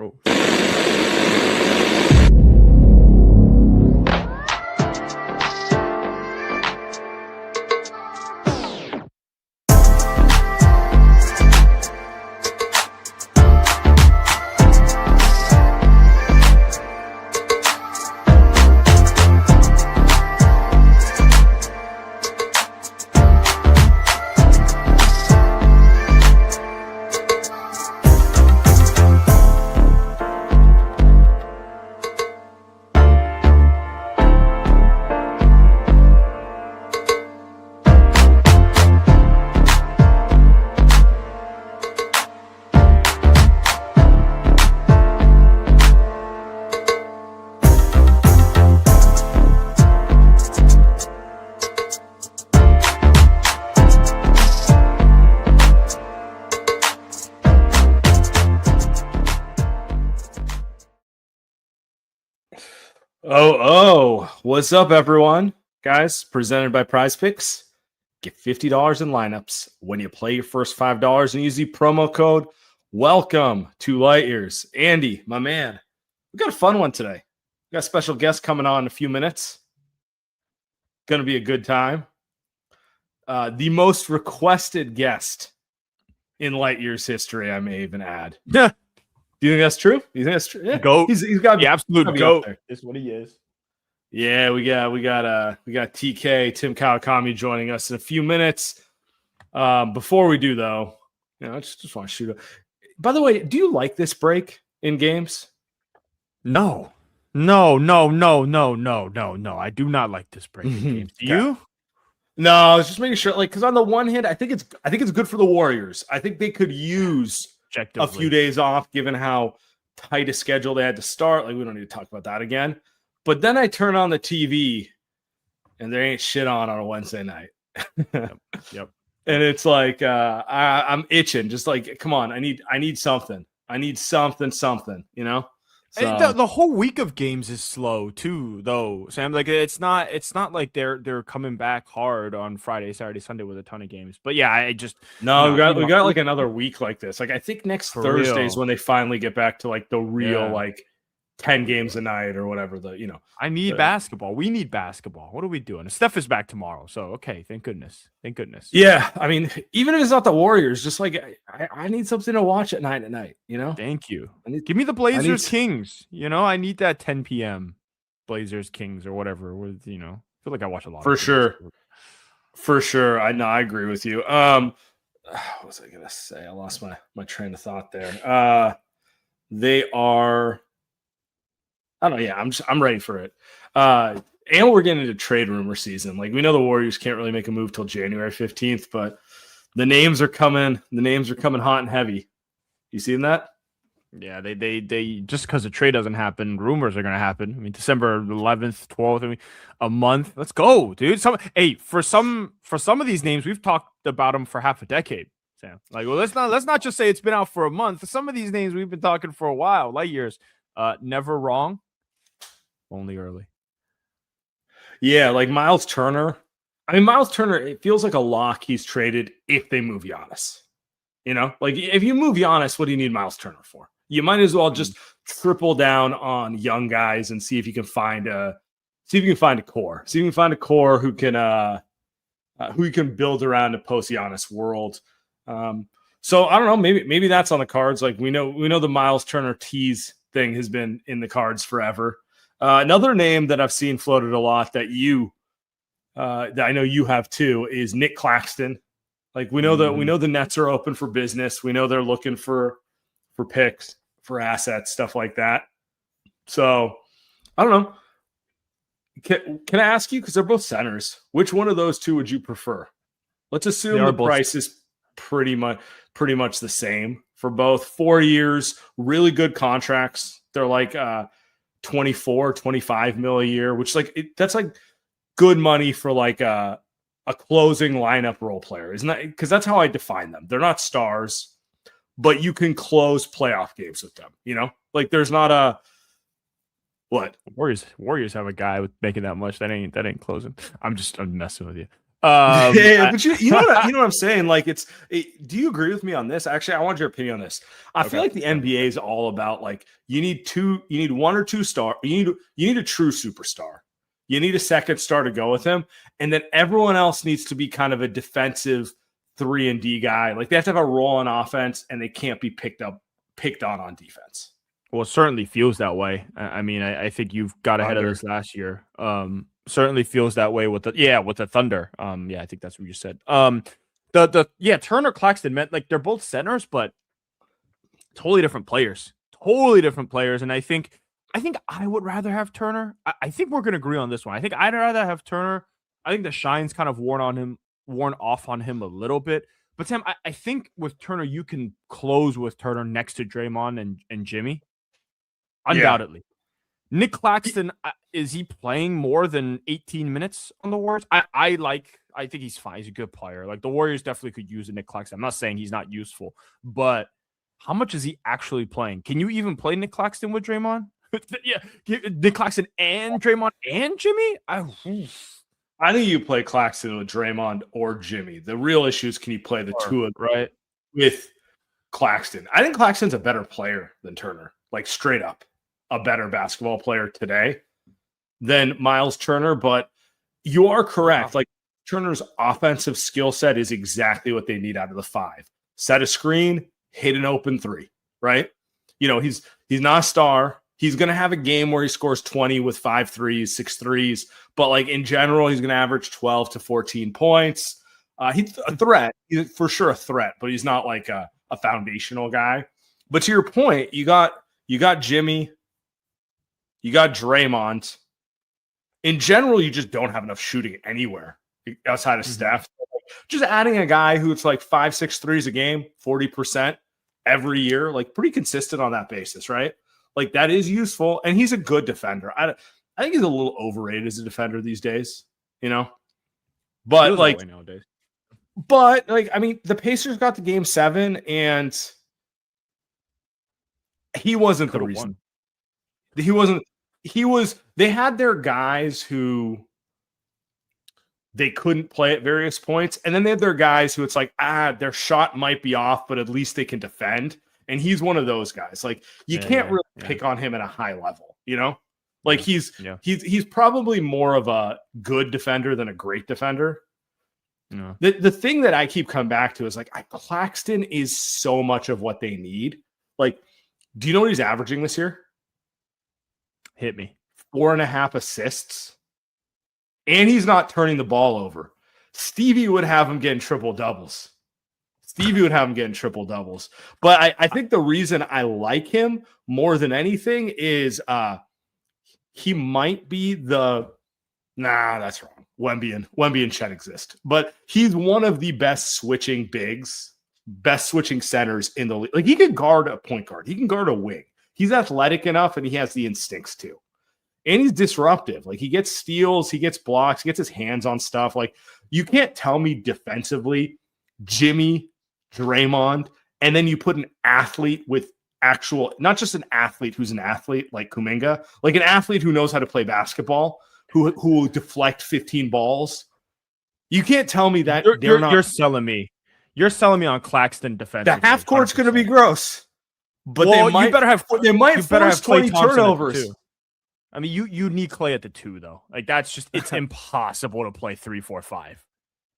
Oh. What's up, everyone? Guys, presented by Prize Picks. Get $50 in lineups when you play your first $5 and use the promo code WELCOME to Light Years. Andy, my man, we got a fun one today. We got a special guest coming on in a few minutes. Going to be a good time. The most requested guest in Light Years history, I may even add. Yeah. Do you think that's true? You think that's true? Yeah. Goat. He's got to be the absolute goat. Is what he is. Yeah, we got TK, Tim Kawakami joining us in a few minutes. Before we do, though, I just want to shoot. By the way, do you like this break in games? No. I do not like this break in games. Do you? No, I was just making sure. Because on the one hand, I think it's good for the Warriors. I think they could use a few days off, given how tight a schedule they had to start. We don't need to talk about that again. But then I turn on the TV, and there ain't shit on a Wednesday night. Yep. And it's like I'm itching. Just come on, I need something. I need something. So, the whole week of games is slow too, though, Sam. It's not like they're coming back hard on Friday, Saturday, Sunday with a ton of games. But yeah, we got another week like this. I think next Thursday is when they finally get back to the real 10 games a night or whatever. I need basketball. We need basketball. What are we doing? Steph is back tomorrow, so okay. Thank goodness. Yeah, I mean, even if it's not the Warriors, just I need something to watch at night. Thank you. Give me the Blazers Kings. I need that 10 p.m. Blazers Kings or whatever. With I feel like I watch a lot. For sure. I agree with you. What was I gonna say? I lost my train of thought there. They are. I don't know. Yeah, I'm ready for it. And we're getting into trade rumor season. We know the Warriors can't really make a move till January 15th, but the names are coming. The names are coming hot and heavy. You seen that? Yeah, they just because the trade doesn't happen, rumors are going to happen. I mean, December 11th, 12th, a month. Let's go, dude. For some of these names, we've talked about them for half a decade, Sam. Let's not just say it's been out for a month. For some of these names, we've been talking for a while, light years. Never wrong. Only early. Yeah, Myles Turner. I mean, Myles Turner, it feels like a lock he's traded if they move Giannis. If you move Giannis, what do you need Myles Turner for? You might as well just triple down on young guys and see if you can find a core. See if you can find a core who you can build around a post Giannis world. So I don't know, maybe that's on the cards. We know the Myles Turner tease thing has been in the cards forever. Another name that I've seen floated a lot that I know you have too is Nick Claxton. We know the Nets are open for business. We know they're looking for picks, for assets, stuff like that. So I don't know. Can I ask you, because they're both centers, which one of those two would you prefer? Let's assume the price is pretty much the same for both. 4 years, really good contracts. They're 24, 25 mil a year, which that's good money for a closing lineup role player, isn't that? Because that's how I define them. They're not stars, but you can close playoff games with them. There's not a what Warriors have a guy with making that much. That ain't closing. I'm messing with you. Yeah, but you know what I'm saying? Like, do you agree with me on this? Actually, I want your opinion on this. I feel like the NBA is all about like you need one or two star, you need a true superstar. You need a second star to go with him, and then everyone else needs to be kind of a defensive 3-and-D guy. Like they have to have a role on offense, and they can't be picked on defense. Well, it certainly feels that way. I mean, I think you've got ahead of this last year. Certainly feels that way with the Thunder. I think that's what you said. Turner Claxton meant like they're both centers, but totally different players. And I think I would rather have Turner. I think we're gonna agree on this one. I think I'd rather have Turner. I think the shine's kind of worn off on him a little bit. But Sam, I think with Turner, you can close with Turner next to Draymond and Jimmy. Undoubtedly. Yeah. Nick Claxton, is he playing more than 18 minutes on the Warriors? I think he's fine. He's a good player. Like the Warriors definitely could use a Nick Claxton. I'm not saying he's not useful, but how much is he actually playing? Can you even play Nick Claxton with Draymond? Yeah, Nick Claxton and Draymond and Jimmy? I think you play Claxton with Draymond or Jimmy. The real issue is can you play the two of them right with Claxton? I think Claxton's a better player than Turner, like straight up a better basketball player today than Myles Turner. But you are correct. Like Turner's offensive skill set is exactly what they need out of the five. Set a screen, hit an open three, right? You know, he's not a star. He's going to have a game where he scores 20 with 5 threes, 6 threes. But like in general, he's going to average 12 to 14 points. He's a threat. He's for sure a threat, but he's not like a foundational guy. But to your point, you got Jimmy, you got Draymond. In general, you just don't have enough shooting anywhere outside of Steph. Just adding a guy who's like 5, 6 threes a game, 40% every year, like pretty consistent on that basis, right? Like that is useful, and he's a good defender. I think he's a little overrated as a defender these days, you know. But like nowadays. But like, I mean, the Pacers got to Game 7, and he wasn't the reason. He wasn't. He was. They had their guys who they couldn't play at various points, and then they had their guys who it's like, their shot might be off, but at least they can defend. And he's one of those guys. Like you can't really pick on him at a high level, you know? Like he's probably more of a good defender than a great defender. Yeah. The thing that I keep coming back to is like Claxton is so much of what they need. Like, do you know what he's averaging this year? Hit me. 4.5 assists. And he's not turning the ball over. Stevie would have him getting triple doubles. But I think the reason I like him more than anything is he might be that's wrong. Wemby and Chet exist. But he's one of the best switching bigs, best switching centers in the league. Like he can guard a point guard. He can guard a wing. He's athletic enough and he has the instincts too. And he's disruptive. Like he gets steals, he gets blocks, he gets his hands on stuff. Like you can't tell me defensively, Jimmy, Draymond, and then you put an athlete with actual, not just an athlete who's an athlete like Kuminga, like an athlete who knows how to play basketball, who will deflect 15 balls. You can't tell me that you're selling me. You're selling me on Claxton defense. The half court's going to be gross, but they might force 20 turnovers. I mean, you need Clay at the 2 though. Like that's just it's impossible to play 3, 4, 5.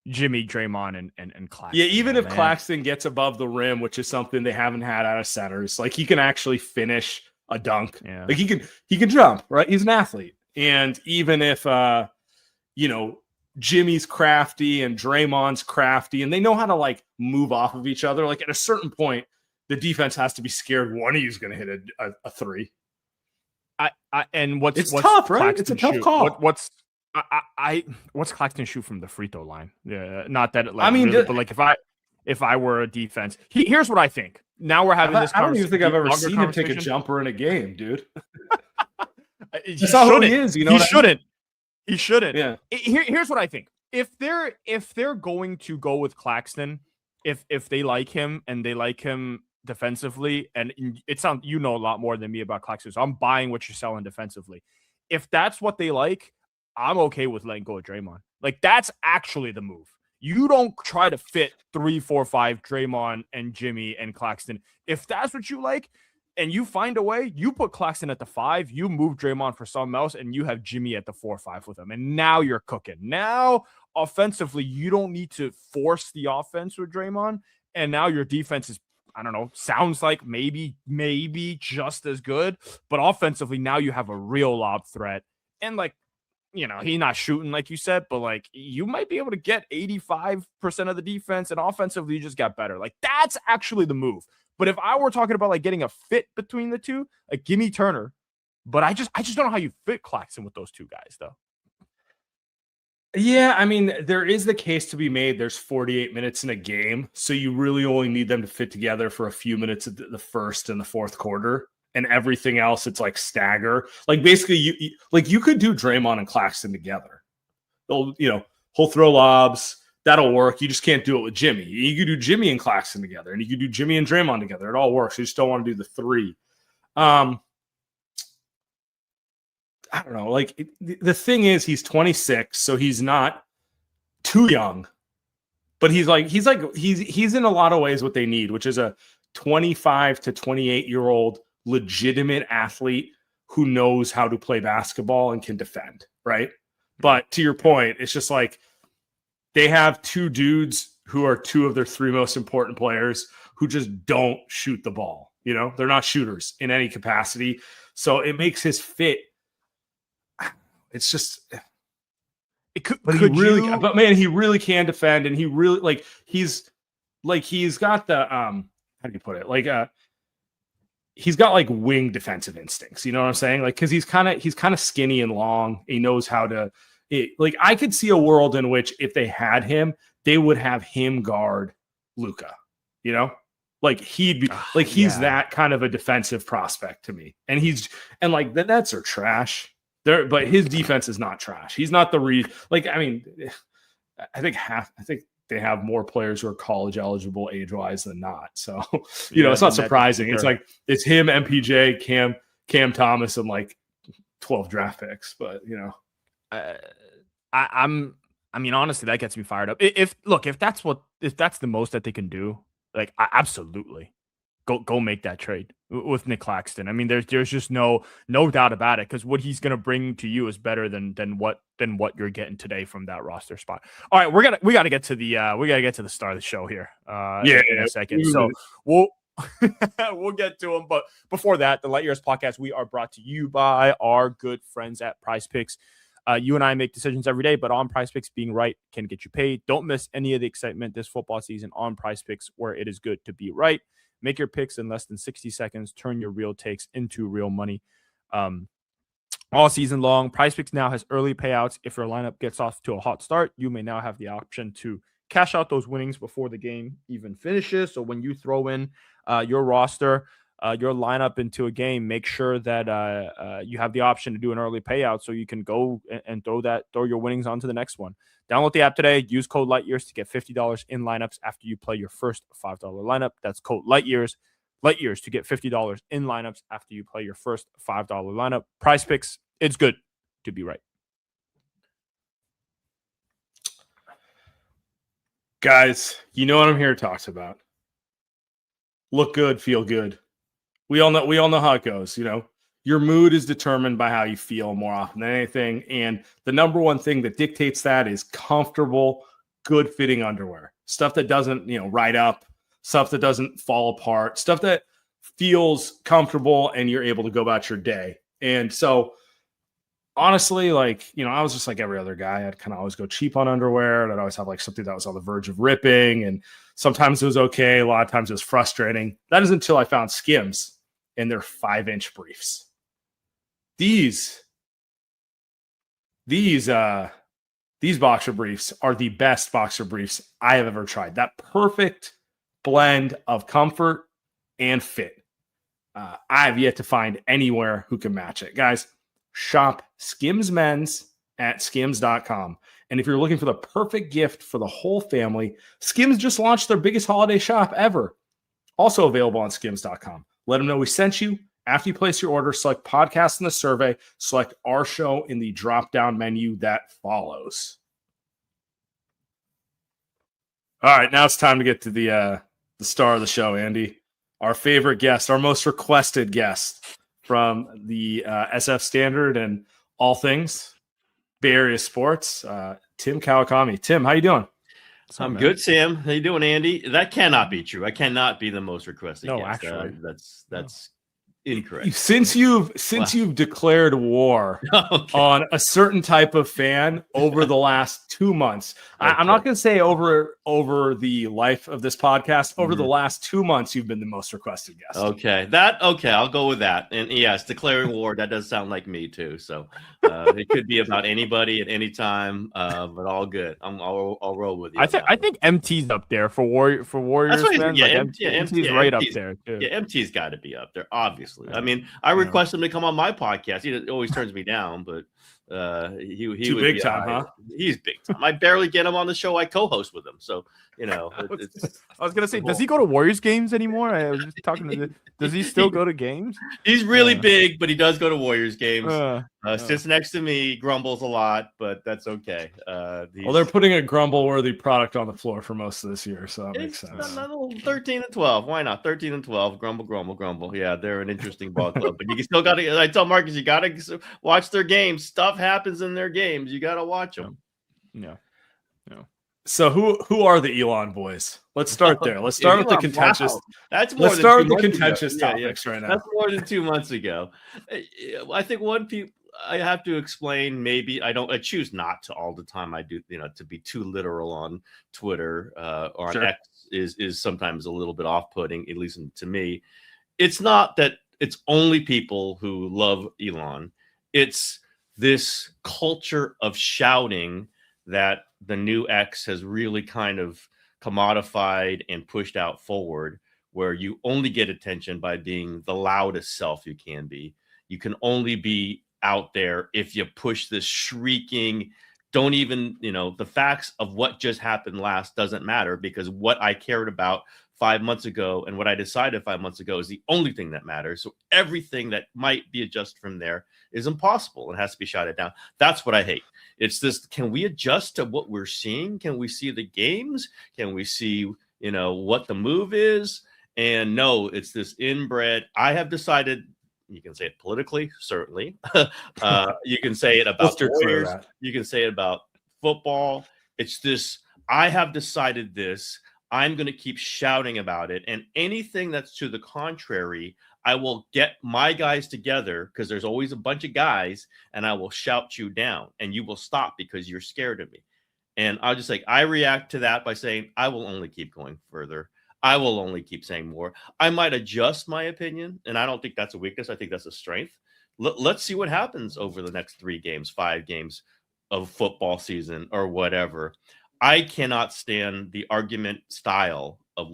Jimmy, Draymond, and Claxton. Yeah, even if Claxton gets above the rim, which is something they haven't had out of centers, like he can actually finish a dunk. Yeah. Like he can jump, right? He's an athlete. And even if Jimmy's crafty and Draymond's crafty, and they know how to like move off of each other, like at a certain point, the defense has to be scared one of you is going to hit a 3. What's tough, right? Claxton it's a tough shoot? call. What's Claxton shoot from the free throw line? Yeah, not that. Like, I mean, really, but like if I were a defense, here's what I think. Now we're having this. I don't even think I've ever seen him take a jumper in a game, dude. He shouldn't. He is. You know, He shouldn't. Yeah. Here's what I think. If they're going to go with Claxton, if they like him and they like him defensively, and it sounds a lot more than me about Claxton, so I'm buying what you're selling defensively. If that's what they like, I'm okay with letting go of Draymond. Like, that's actually the move. You don't try to fit 3, 4, 5 Draymond and Jimmy and Claxton. If that's what you like, and you find a way, you put Claxton at the 5, you move Draymond for something else, and you have Jimmy at the 4-5 with him. And now you're cooking. Now, offensively, you don't need to force the offense with Draymond. And now your defense is, I don't know, sounds like maybe just as good. But offensively, now you have a real lob threat. And like, you know, he's not shooting like you said, but like you might be able to get 85% of the defense, and offensively you just got better. Like, that's actually the move. But if I were talking about like getting a fit between the two, like, give me Turner. But I just don't know how you fit Claxton with those two guys though. Yeah, I mean, there is the case to be made. There's 48 minutes in a game, so you really only need them to fit together for a few minutes at the first and the fourth quarter. And everything else, it's like stagger. Like, basically, you could do Draymond and Claxton together. He'll throw lobs. That'll work. You just can't do it with Jimmy. You could do Jimmy and Claxton together, and you could do Jimmy and Draymond together. It all works. You just don't want to do the 3. I don't know. Like, the thing is, he's 26, so he's not too young. But he's in a lot of ways what they need, which is a 25 to 28-year-old legitimate athlete who knows how to play basketball and can defend, right? But to your point, it's just like they have 2 dudes who are 2 of their 3 most important players who just don't shoot the ball. You know, they're not shooters in any capacity. So it makes his fit. It's just, but man, he really can defend, and he really he's got the how do you put it? He's got like wing defensive instincts. You know what I'm saying? Like, because he's kind of skinny and long. He knows how to. I could see a world in which if they had him, they would have him guard Luka. You know, like he'd be he's that kind of a defensive prospect to me. And the Nets are trash. But his defense is not trash. He's not the I think they have more players who are college eligible age-wise than not. So, it's not surprising. Sure. It's like it's him, MPJ, Cam Thomas, and like 12 draft picks. But honestly, that gets me fired up. If that's the most that they can do, like, absolutely. Go make that trade with Nick Claxton. I mean, there's just no doubt about it, because what he's going to bring to you is better than what you're getting today from that roster spot. All right, we got to get to the start of the show here. In a second. So we'll get to him, but before that, the Light Years podcast, we are brought to you by our good friends at Prize Picks. You and I make decisions every day, but on Prize Picks, being right can get you paid. Don't miss any of the excitement this football season on Prize Picks, where it is good to be right. Make your picks in less than 60 seconds. Turn your real takes into real money. All season long, Prize Picks now has early payouts. If your lineup gets off to a hot start, you may now have the option to cash out those winnings before the game even finishes. So when you throw in your roster, your lineup into a game, make sure that you have the option to do an early payout, so you can go and throw your winnings onto the next one. Download the app today. Use code LightYears to get $50 in lineups after you play your first $5 lineup. That's code LightYears to get $50 in lineups after you play your first $5 lineup. Prize Picks, it's good to be right. Guys, you know what I'm here to talk about. Look good, feel good. We all know how it goes. Your mood is determined by how you feel more often than anything. And the number one thing that dictates that is comfortable, good fitting underwear. Stuff that doesn't, ride up, stuff that doesn't fall apart, stuff that feels comfortable and you're able to go about your day. And so honestly, I was just like every other guy. I'd kind of always go cheap on underwear, and I'd always have like something that was on the verge of ripping. And sometimes it was okay. A lot of times it was frustrating. That is until I found Skims and their 5-inch briefs. These boxer briefs are the best boxer briefs I have ever tried. That perfect blend of comfort and fit. I have yet to find anywhere who can match it. Guys, shop Skims Men's at skims.com. And if you're looking for the perfect gift for the whole family, Skims just launched their biggest holiday shop ever. Also available on skims.com. Let them know we sent you. After you place your order, select podcast in the survey, select our show in the drop-down menu that follows. All right, now it's time to get to the star of the show, Andy. Our favorite guest, our most requested guest from the SF Standard and all things Bay Area sports, Tim Kawakami. Tim, how you doing? I'm good, Sam. How you doing, Andy? That cannot be true. I cannot be the most requested guest. Actually, that's incorrect. Since you've declared war on a certain type of fan over the last 2 months, I'm not going to say over the life of this podcast. Over the last 2 months, you've been the most requested guest. Okay, I'll go with that. And yes, declaring war, that does sound like me too. So it could be about anybody at any time, but all good. I'll roll with you. I think MT's up there for Warriors fans. Yeah, MT's right up there too. Yeah, MT's got to be up there, obviously. I mean, I request him to come on my podcast. He always turns me down, but he Too would big be, time, huh? He's big time. I barely get him on the show. I co-host with him, so I was gonna say, does he go to Warriors games anymore? I was just talking to. Does he still go to games? He's really big, but he does go to Warriors games. Sits next to me, grumbles a lot, but that's okay. Well, they're putting a grumble-worthy product on the floor for most of this year, so that makes sense. 13 and 12. Why not? 13 and 12. Grumble. Yeah, they're an interesting ball club, but you still got to. I tell Marcus, you got to watch their games. Stuff happens in their games. You got to watch them. Yeah. So who are the Elon boys? Let's start there. Let's start with the contentious. Wow. That's more Let's than start 2 with the months contentious ago. topics right now. That's more than 2 months ago. I think I have to explain. Maybe I don't. I choose not to all the time. I do. To be too literal on Twitter or on X is sometimes a little bit off-putting, at least to me. It's not that it's only people who love Elon. It's this culture of shouting that the new X has really kind of commodified and pushed out forward, where you only get attention by being the loudest self you can be. You can only be out there if you push this shrieking, don't even, the facts of what just happened last doesn't matter, because what I cared about 5 months ago and what I decided 5 months ago is the only thing that matters. So everything that might be adjusted from there is impossible and has to be shouted down. That's what I hate. It's this, can we adjust to what we're seeing? Can we see the games? Can we see, what the move is? And no, it's this inbred. I have decided, you can say it politically, certainly. You can say it about Warriors. You can say it about football. It's this, I have decided this. I'm going to keep shouting about it. And anything that's to the contrary, I will get my guys together, because there's always a bunch of guys, and I will shout you down, and you will stop because you're scared of me. And I'll just I react to that by saying, I will only keep going further. I will only keep saying more. I might adjust my opinion, and I don't think that's a weakness. I think that's a strength. Let's see what happens over the next 3 games, 5 games of football season or whatever. I cannot stand the argument style of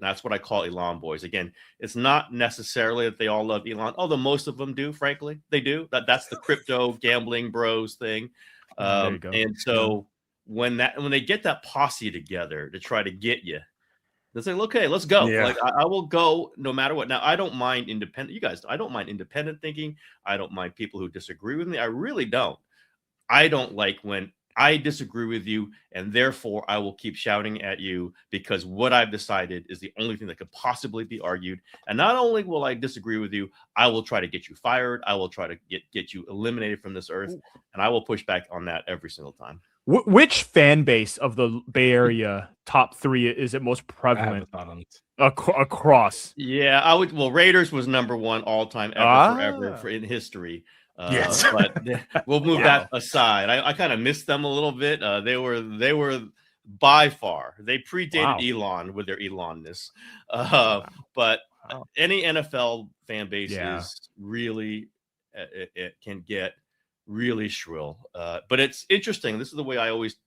that's what I call Elon Boys. Again, it's not necessarily that they all love Elon, although most of them do, frankly. They do. That's the crypto gambling bros thing. And so when they get that posse together to try to get you, they say, okay, let's go. Yeah. I will go no matter what. Now, I don't mind independent. You guys, I don't mind independent thinking. I don't mind people who disagree with me. I really don't. I don't like when I disagree with you, and therefore I will keep shouting at you, because what I've decided is the only thing that could possibly be argued. And not only will I disagree with you, I will try to get you fired. I will try to get you eliminated from this earth, and I will push back on that every single time. Which fan base of the Bay Area top 3 is it most prevalent across? Yeah, I would. Well, Raiders was number 1 all time forever in history. Yes, but we'll move that aside. I kind of missed them a little bit. They were by far, they predated Elon with their Elonness. But any NFL fan base is really, it can get really shrill. But it's interesting. This is the way I always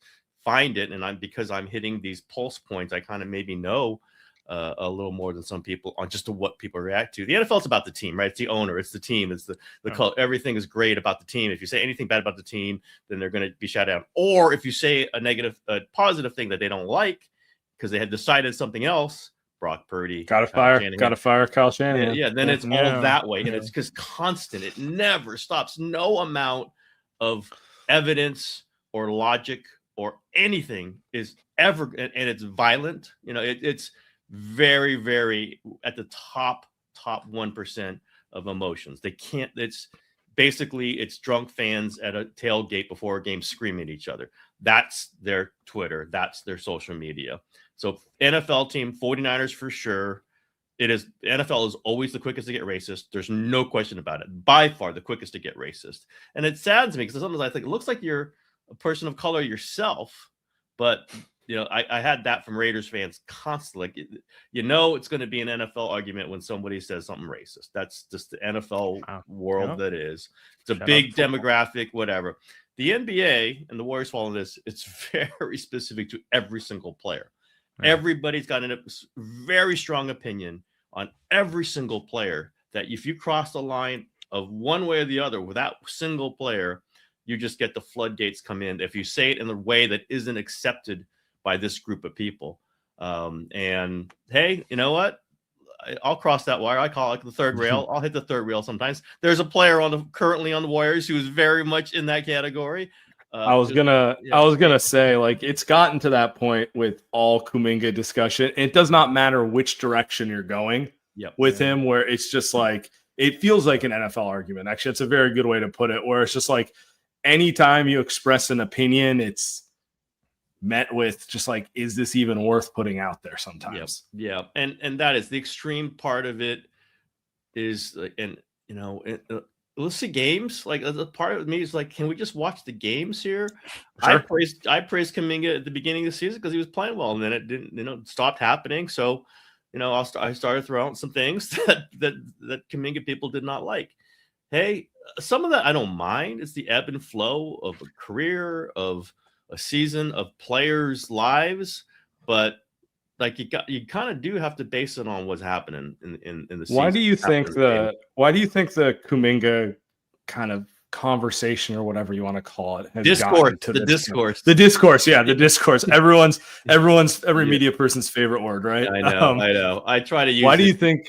find it, and because I'm hitting these pulse points, I kind of maybe know a little more than some people on just to what people react to. The NFL is about the team, right? It's the owner, it's the team, it's the color. Everything is great about the team. If you say anything bad about the team, then they're going to be shut down. Or if you say a positive thing that they don't like because they had decided something else, Brock Purdy, gotta fire Kyle Shanahan. Yeah, then it's all that way, and it's because constant. It never stops. No amount of evidence or logic or anything is ever, and it's violent, it's very, very at the top 1% of emotions. They can't, it's drunk fans at a tailgate before a game screaming at each other. That's their Twitter. That's their social media. So NFL team, 49ers for sure. NFL is always the quickest to get racist. There's no question about it. By far the quickest to get racist. And it saddens me because sometimes I think it looks like you're a person of color yourself, but I had that from Raiders fans constantly. It's going to be an NFL argument when somebody says something racist. That's just the NFL world that is. It's a big demographic, whatever. The NBA and the Warriors fall in this. It's very specific to every single player. Right. Everybody's got a very strong opinion on every single player that if you cross the line of one way or the other with that single player, you just get the floodgates come in. If you say it in a way that isn't accepted by this group of people. And hey, you know what? I'll cross that wire. I call it the third rail. I'll hit the third rail sometimes. There's a player currently on the Warriors who is very much in that category. I was gonna say, like, it's gotten to that point with all Kuminga discussion. It does not matter which direction you're going with him, where it's just like it feels like an NFL argument. Actually, it's a very good way to put it, where it's just like anytime you express an opinion, it's met with just like, is this even worth putting out there sometimes? Yeah. And that is the extreme part of it is like, and let's see games. Like the part of me is like, can we just watch the games here? Sure. I praised Kuminga at the beginning of the season because he was playing well, and then it didn't, stopped happening. So, I started throwing out some things that Kuminga people did not like. Hey, some of that I don't mind. It's the ebb and flow of a career, of a season, of players' lives, but like you kind of do have to base it on what's happening in the season. Why do you think the Kuminga kind of conversation, or whatever you want to call it, has gotten to the discourse? The discourse, yeah, the discourse. Every media person's favorite word, right? I know. I try to use. Why do you think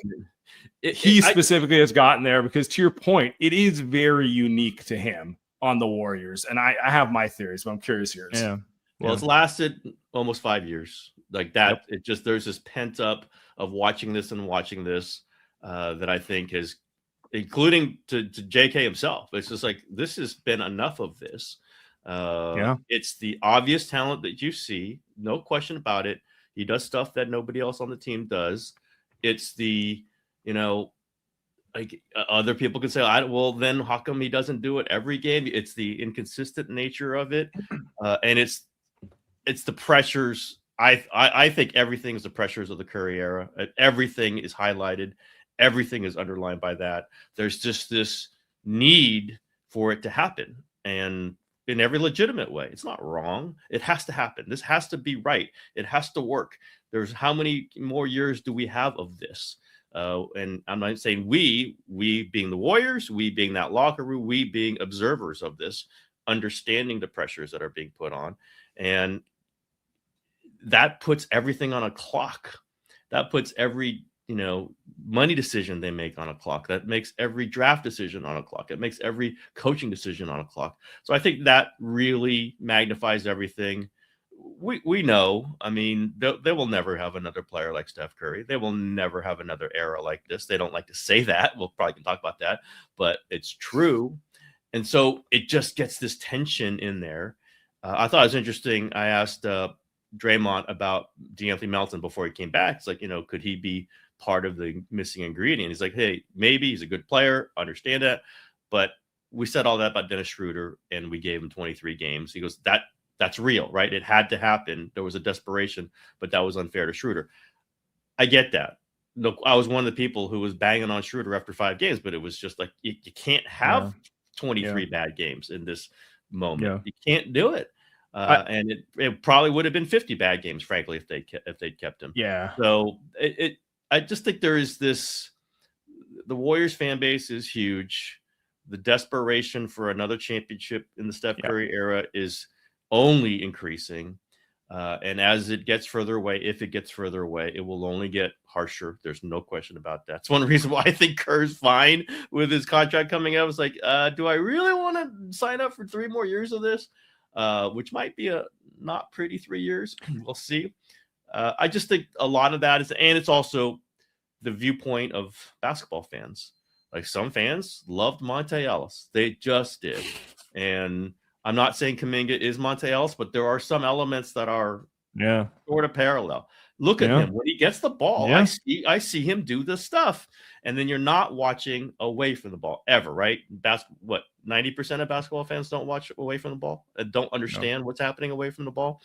he specifically has gotten there? Because to your point, it is very unique to him on the Warriors, and I have my theories, but I'm curious yours. Yeah. Well, it's lasted almost 5 years. Like that, there's this pent up of watching this that I think is, including to JK himself. It's just like, this has been enough of this. It's the obvious talent that you see, no question about it. He does stuff that nobody else on the team does. It's the, like other people could say, well, then how come he doesn't do it every game? It's the inconsistent nature of it. And it's the pressures. I think everything is the pressures of the Curry era. Everything is highlighted. Everything is underlined by that. There's just this need for it to happen, and in every legitimate way. It's not wrong. It has to happen. This has to be right. It has to work. There's how many more years do we have of this? And I'm not saying we being the Warriors, we being that locker room, we being observers of this, understanding the pressures that are being put on. And that puts everything on a clock. That puts every, money decision they make on a clock. That makes every draft decision on a clock. It makes every coaching decision on a clock. So I think that really magnifies everything. We know, I mean, they will never have another player like Steph Curry. They will never have another era like this. They don't like to say that. We'll probably can talk about that, but it's true. And so it just gets this tension in there. I thought it was interesting. I asked Draymond about DeAnthony Melton before he came back. It's like, could he be part of the missing ingredient? He's like, hey, maybe. He's a good player. Understand that. But we said all that about Dennis Schroeder, and we gave him 23 games. He goes, that's real, right? It had to happen. There was a desperation, but that was unfair to Schroeder. I get that. Look, I was one of the people who was banging on Schroeder after 5 games, but it was just like, you can't have 23 bad games in this moment. You can't do it. And it probably would have been 50 bad games, frankly, if they'd kept him. Yeah. So I just think there is this. The Warriors fan base is huge. The desperation for another championship in the Steph Curry era is only increasing. And as it gets further away, if it gets further away, it will only get harsher. There's no question about that. It's one of the reasons why I think Kerr's fine with his contract coming up. It's like, do I really want to sign up for 3 more years of this? Which might be not pretty 3 years. We'll see. I just think a lot of that is, and it's also the viewpoint of basketball fans. Like some fans loved Monte Ellis. They just did. And I'm not saying Kuminga is Monte Ellis, but there are some elements that are sort of parallel. Look at him. When he gets the ball, I see him do this stuff. And then you're not watching away from the ball ever, right? 90% of basketball fans don't watch away from the ball, don't understand what's happening away from the ball.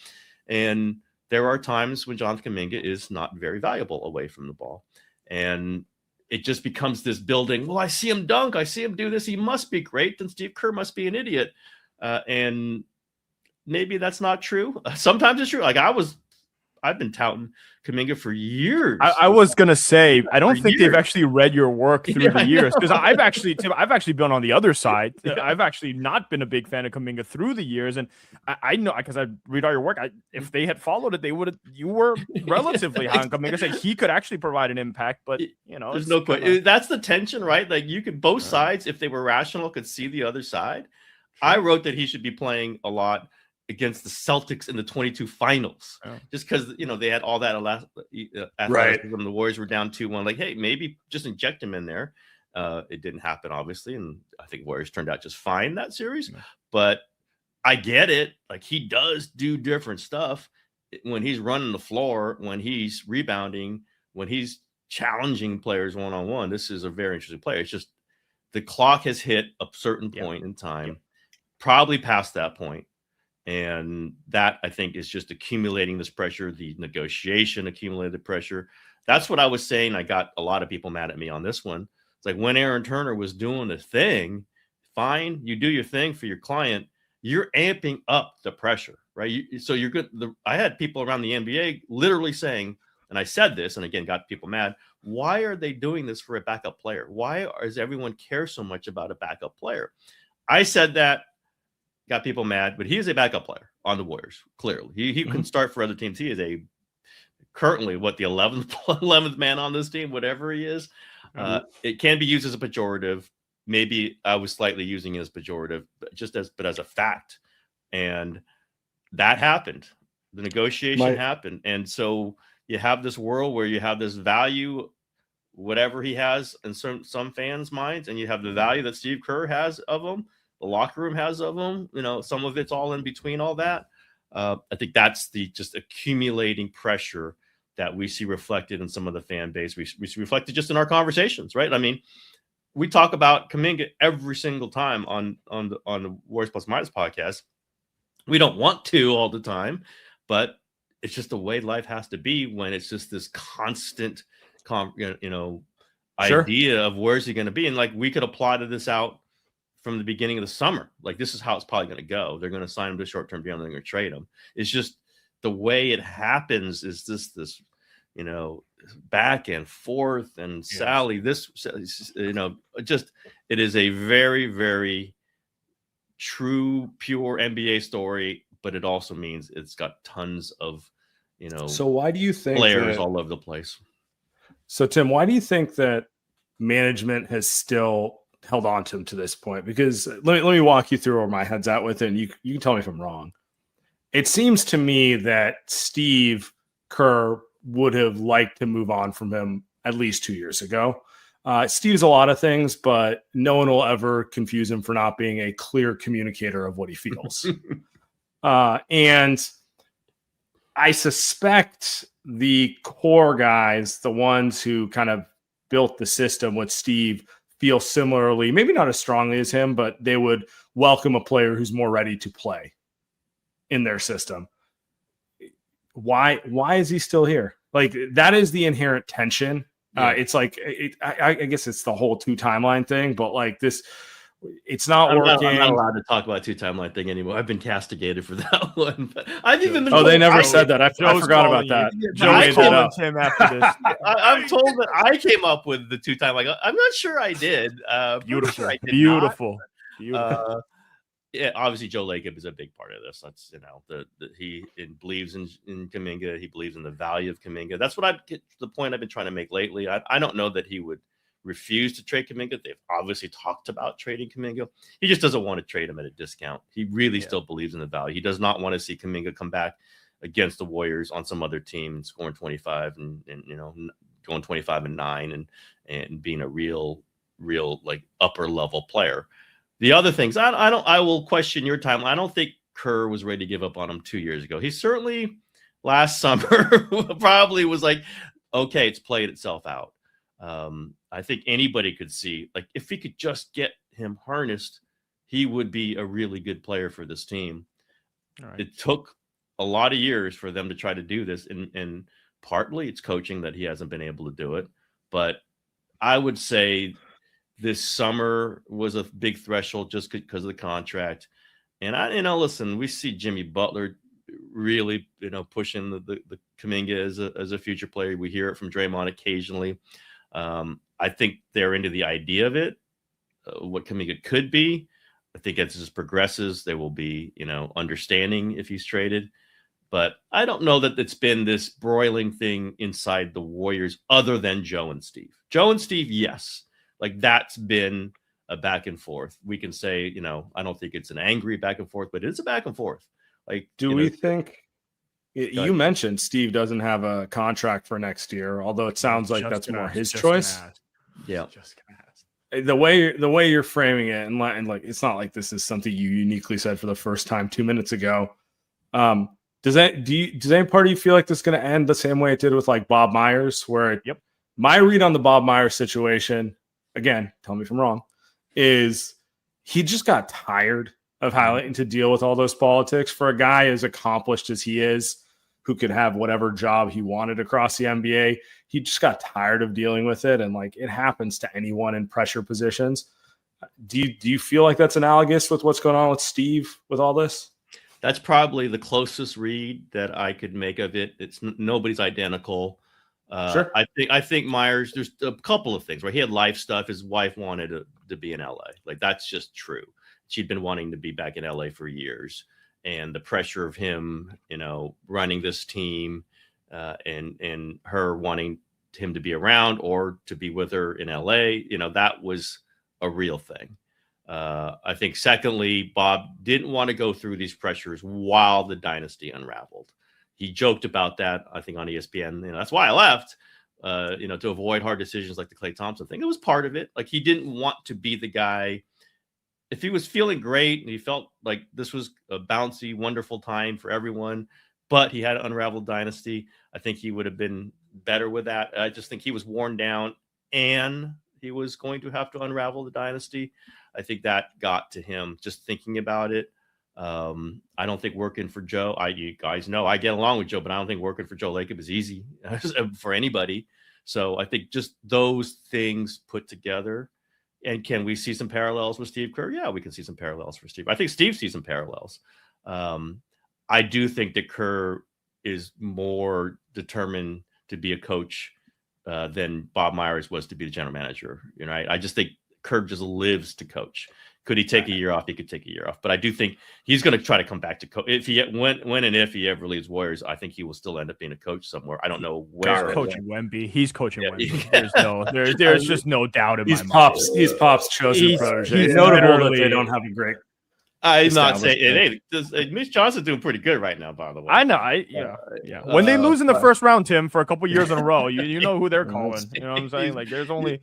And there are times when Jonathan Kuminga is not very valuable away from the ball. And it just becomes this building. Well, I see him dunk. I see him do this. He must be great. Then Steve Kerr must be an idiot. And maybe that's not true. Sometimes it's true. Like I've been touting Kuminga for years. I was gonna say, I don't think they've actually read your work through the years, because I've actually been on the other side. I've actually not been a big fan of Kuminga through the years, and I know, because I read all your work. If they had followed it, they would have. You were relatively high on Kuminga, saying he could actually provide an impact, but there's no point. That's the tension, right? Like you could both sides, if they were rational, could see the other side. I wrote that he should be playing a lot against the Celtics in the 22 finals, just because they had all that athleticism. When the Warriors were down 2-1, like, hey, maybe just inject him in there. It didn't happen, obviously, and I think Warriors turned out just fine that series. But I get it; like he does do different stuff when he's running the floor, when he's rebounding, when he's challenging players one-on-one. This is a very interesting player. It's just the clock has hit a certain point in time, probably past that point. And that, I think, is just accumulating this pressure, the negotiation accumulated pressure. That's what I was saying. I got a lot of people mad at me on this one. It's like when Aaron Turner was doing the thing, fine, you do your thing for your client. You're amping up the pressure, right? So you're good. I had people around the NBA literally saying, and I said this, and again, got people mad. Why are they doing this for a backup player? Why does everyone care so much about a backup player? I said that. Got people mad, but he is a backup player on the Warriors. Clearly, he can start for other teams. He is currently the 11th man on this team, whatever he is. It can be used as a pejorative. Maybe I was slightly using it as pejorative, but as a fact. And that happened. The negotiation happened, and so you have this world where you have this value, whatever he has in some fans' minds, and you have the value that Steve Kerr has of him. The locker room has of them, some of it's all in between all that. I think that's the just accumulating pressure that we see reflected in some of the fan base. We see reflected just in our conversations, right? I mean, we talk about Kuminga every single time on the Warriors Plus Myles podcast. We don't want to all the time, but it's just the way life has to be when it's just this constant, idea of where's he going to be. And like we could apply to this out from the beginning of the summer. Like this is how it's probably going to go. They're going to sign him to short-term deal and they're going to trade him. It's just the way it happens is this back and forth and Sally, it is a very, very true, pure NBA story, but it also means it's got tons of, so why do you think players all over the place? So Tim, why do you think that management has still held on to him to this point? Because let me walk you through where my head's at with it, and you can tell me if I'm wrong. It seems to me that Steve Kerr would have liked to move on from him at least 2 years ago. Steve's a lot of things, but no one will ever confuse him for not being a clear communicator of what he feels. And I suspect the core guys, the ones who kind of built the system with Steve, feel similarly, maybe not as strongly as him, but they would welcome a player who's more ready to play in their system. Why is he still here? Like that is the inherent tension. It's like, I guess it's the whole 2 timeline thing, but like this, it's not working. I'm not allowed to talk about 2 timeline thing anymore. I've been castigated for that one. But I've even been. Oh, they never said that. I forgot about that. Joe made that up. Him after this. I'm told that I came up with the 2 timeline. I'm not sure I did. Beautiful, sure I did beautiful. Yeah, obviously Joe Lacob is a big part of this. That's he believes in Kuminga. He believes in the value of Kuminga. That's what the point I've been trying to make lately. I don't know that he would refused to trade Kuminga. They've obviously talked about trading Kuminga. He just doesn't want to trade him at a discount. He really still believes in the value. He does not want to see Kuminga come back against the Warriors on some other team and scoring 25 and going 25-9 and being a real like upper level player. The other things, I will question your time. I don't think Kerr was ready to give up on him 2 years ago. He certainly last summer probably was like, okay, it's played itself out. I think anybody could see, like, if he could just get him harnessed, he would be a really good player for this team. Right. It took a lot of years for them to try to do this, and partly it's coaching that he hasn't been able to do it. But I would say this summer was a big threshold just because of the contract. And listen, we see Jimmy Butler really, pushing the Kuminga as a future player. We hear it from Draymond occasionally. I think they're into the idea of it, what Kuminga could be. I think as this progresses, there will be, understanding if he's traded. But I don't know that it's been this broiling thing inside the Warriors other than Joe and Steve. Joe and Steve, yes. Like, that's been a back and forth. We can say, I don't think it's an angry back and forth, but it's a back and forth. Like, do we think you mentioned Steve doesn't have a contract for next year, although it sounds like that's more his choice. Yeah. The way you're framing it, and like, it's not like this is something you uniquely said for the first time 2 minutes ago. Does any part of you feel like this is going to end the same way it did with like Bob Myers, where my read on the Bob Myers situation, again, tell me if I'm wrong, is he just got tired of having to deal with all those politics. For a guy as accomplished as he is, who could have whatever job he wanted across the NBA, he just got tired of dealing with it. And like, it happens to anyone in pressure positions. Do you feel like that's analogous with what's going on with Steve with all this? That's probably the closest read that I could make of it. It's nobody's identical. Sure. I think Myers, there's a couple of things, right? He had life stuff. His wife wanted to be in LA. Like, that's just true. She'd been wanting to be back in LA for years. And the pressure of him, running this team and her wanting him to be around or to be with her in LA, that was a real thing. I think secondly, Bob didn't want to go through these pressures while the dynasty unraveled. He joked about that, I think, on ESPN. That's why I left, to avoid hard decisions like the Klay Thompson thing. It was part of it. Like, he didn't want to be the guy. If he was feeling great and he felt like this was a bouncy, wonderful time for everyone, but he had an unraveled dynasty, I think he would have been better with that. I just think he was worn down and he was going to have to unravel the dynasty. I think that got to him just thinking about it. I don't think working for Joe, you guys know I get along with Joe, but I don't think working for Joe Lacob is easy for anybody. So I think just those things put together. And can we see some parallels with Steve Kerr? Yeah, we can see some parallels for Steve. I think Steve sees some parallels. I do think that Kerr is more determined to be a coach than Bob Myers was to be the general manager. I just think Kerr just lives to coach. Could he take a year off? He could take a year off. But I do think he's going to try to come back to coach. If he when and if he ever leaves Warriors, I think he will still end up being a coach somewhere. I don't know where. He's coaching Wemby. He's coaching Wemby. There's just no doubt in my mind. He's Pop's chosen protege. It's notable that they don't have a great. I'm not saying Mitch Johnson's doing pretty good right now, by the way. I know. Yeah. When they lose in the first round, Tim, for a couple years in a row, you know who they're calling. You know what I'm saying? Like, there's only.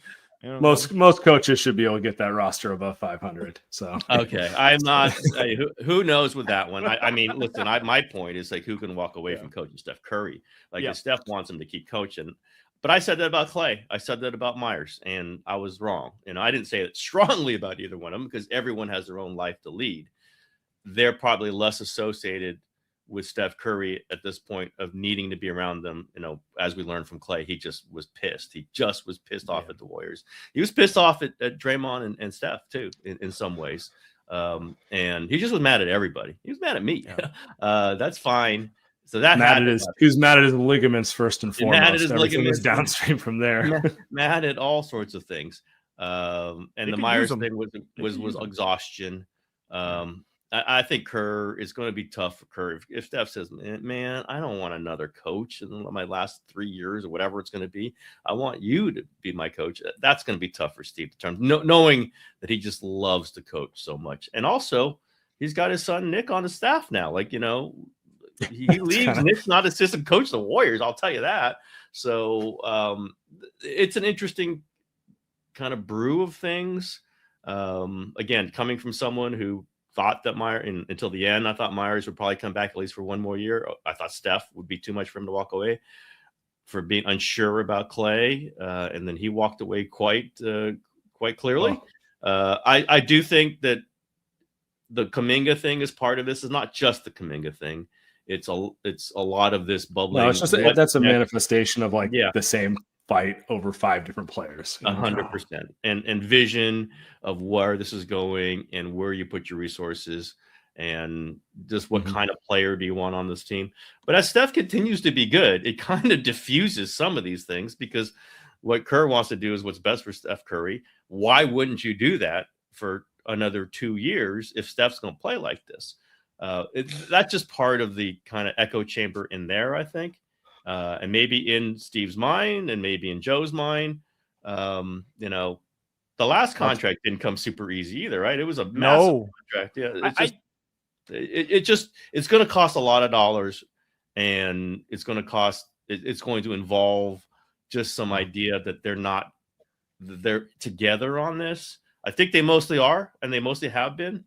Most coaches should be able to get that roster above 500. So okay, I'm not. Who knows with that one? I mean, listen. My point is, like, who can walk away from coaching Steph Curry? Like, if Steph wants him to keep coaching, but I said that about Clay. I said that about Myers, and I was wrong. I didn't say it strongly about either one of them because everyone has their own life to lead. They're probably less associated with Steph Curry at this point of needing to be around them. As we learned from Clay, he just was pissed. He just was pissed off at the Warriors. He was pissed off at Draymond and Steph too, in some ways. And he just was mad at everybody. He was mad at me. Yeah. That's fine. So that he was mad at his ligaments first and foremost. Mad at his ligaments downstream from there. Mad at all sorts of things. And the Myers thing was exhaustion. I think Kerr is going to be tough for Kerr. If Steph says, man, I don't want another coach in my last 3 years or whatever it's going to be. I want you to be my coach. That's going to be tough for Steve to turn, knowing that he just loves to coach so much. And also, he's got his son Nick on his staff now. Like, he leaves. Nick's not assistant coach of the Warriors. I'll tell you that. So it's an interesting kind of brew of things. Again, coming from someone who thought that until the end, I thought Myers would probably come back at least for one more year. I thought Steph would be too much for him to walk away for being unsure about Clay. And then he walked away quite clearly. I do think that the Kuminga thing is part of this. It's not just the Kuminga thing. It's a lot of this bubbling. No, it's just that's a manifestation of the same fight over 5 different players. 100%. And vision of where this is going and where you put your resources and just what kind of player do you want on this team. But as Steph continues to be good, it kind of diffuses some of these things, because what Kerr wants to do is what's best for Steph Curry. Why wouldn't you do that for another 2 years if Steph's going to play like this? That's just part of the kind of echo chamber in there, I think. And maybe in Steve's mind and maybe in Joe's mind. The last contract didn't come super easy either, right? It was a massive contract. Yeah, it's going to cost a lot of dollars, and it's going to involve just some idea that they're together on this. I think they mostly are, and they mostly have been,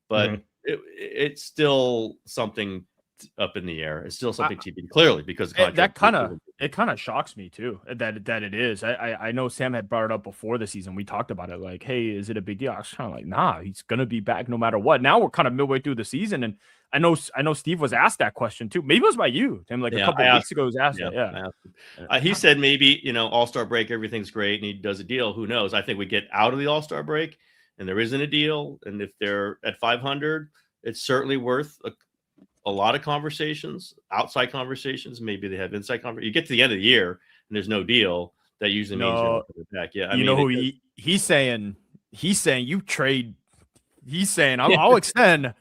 but it's still something up in the air. It's still something TBD, clearly, because that kind of shocks me too, that it is. I know Sam had brought it up before the season. We talked about it, like, hey, is it a big deal? I was kind of like, nah, he's gonna be back no matter what. Now we're kind of midway through the season, and I know Steve was asked that question too. Maybe it was by you, Tim. Like a couple of weeks ago, he was asked that. Yeah, he said maybe All-Star break, everything's great, and he does a deal. Who knows? I think we get out of the All-Star break, and there isn't a deal, and if they're at 500, it's certainly worth a lot of conversations, outside conversations. Maybe they have inside conversations. You get to the end of the year and there's no deal. That usually means you're back. Yeah, he's saying you trade. He's saying I'll extend,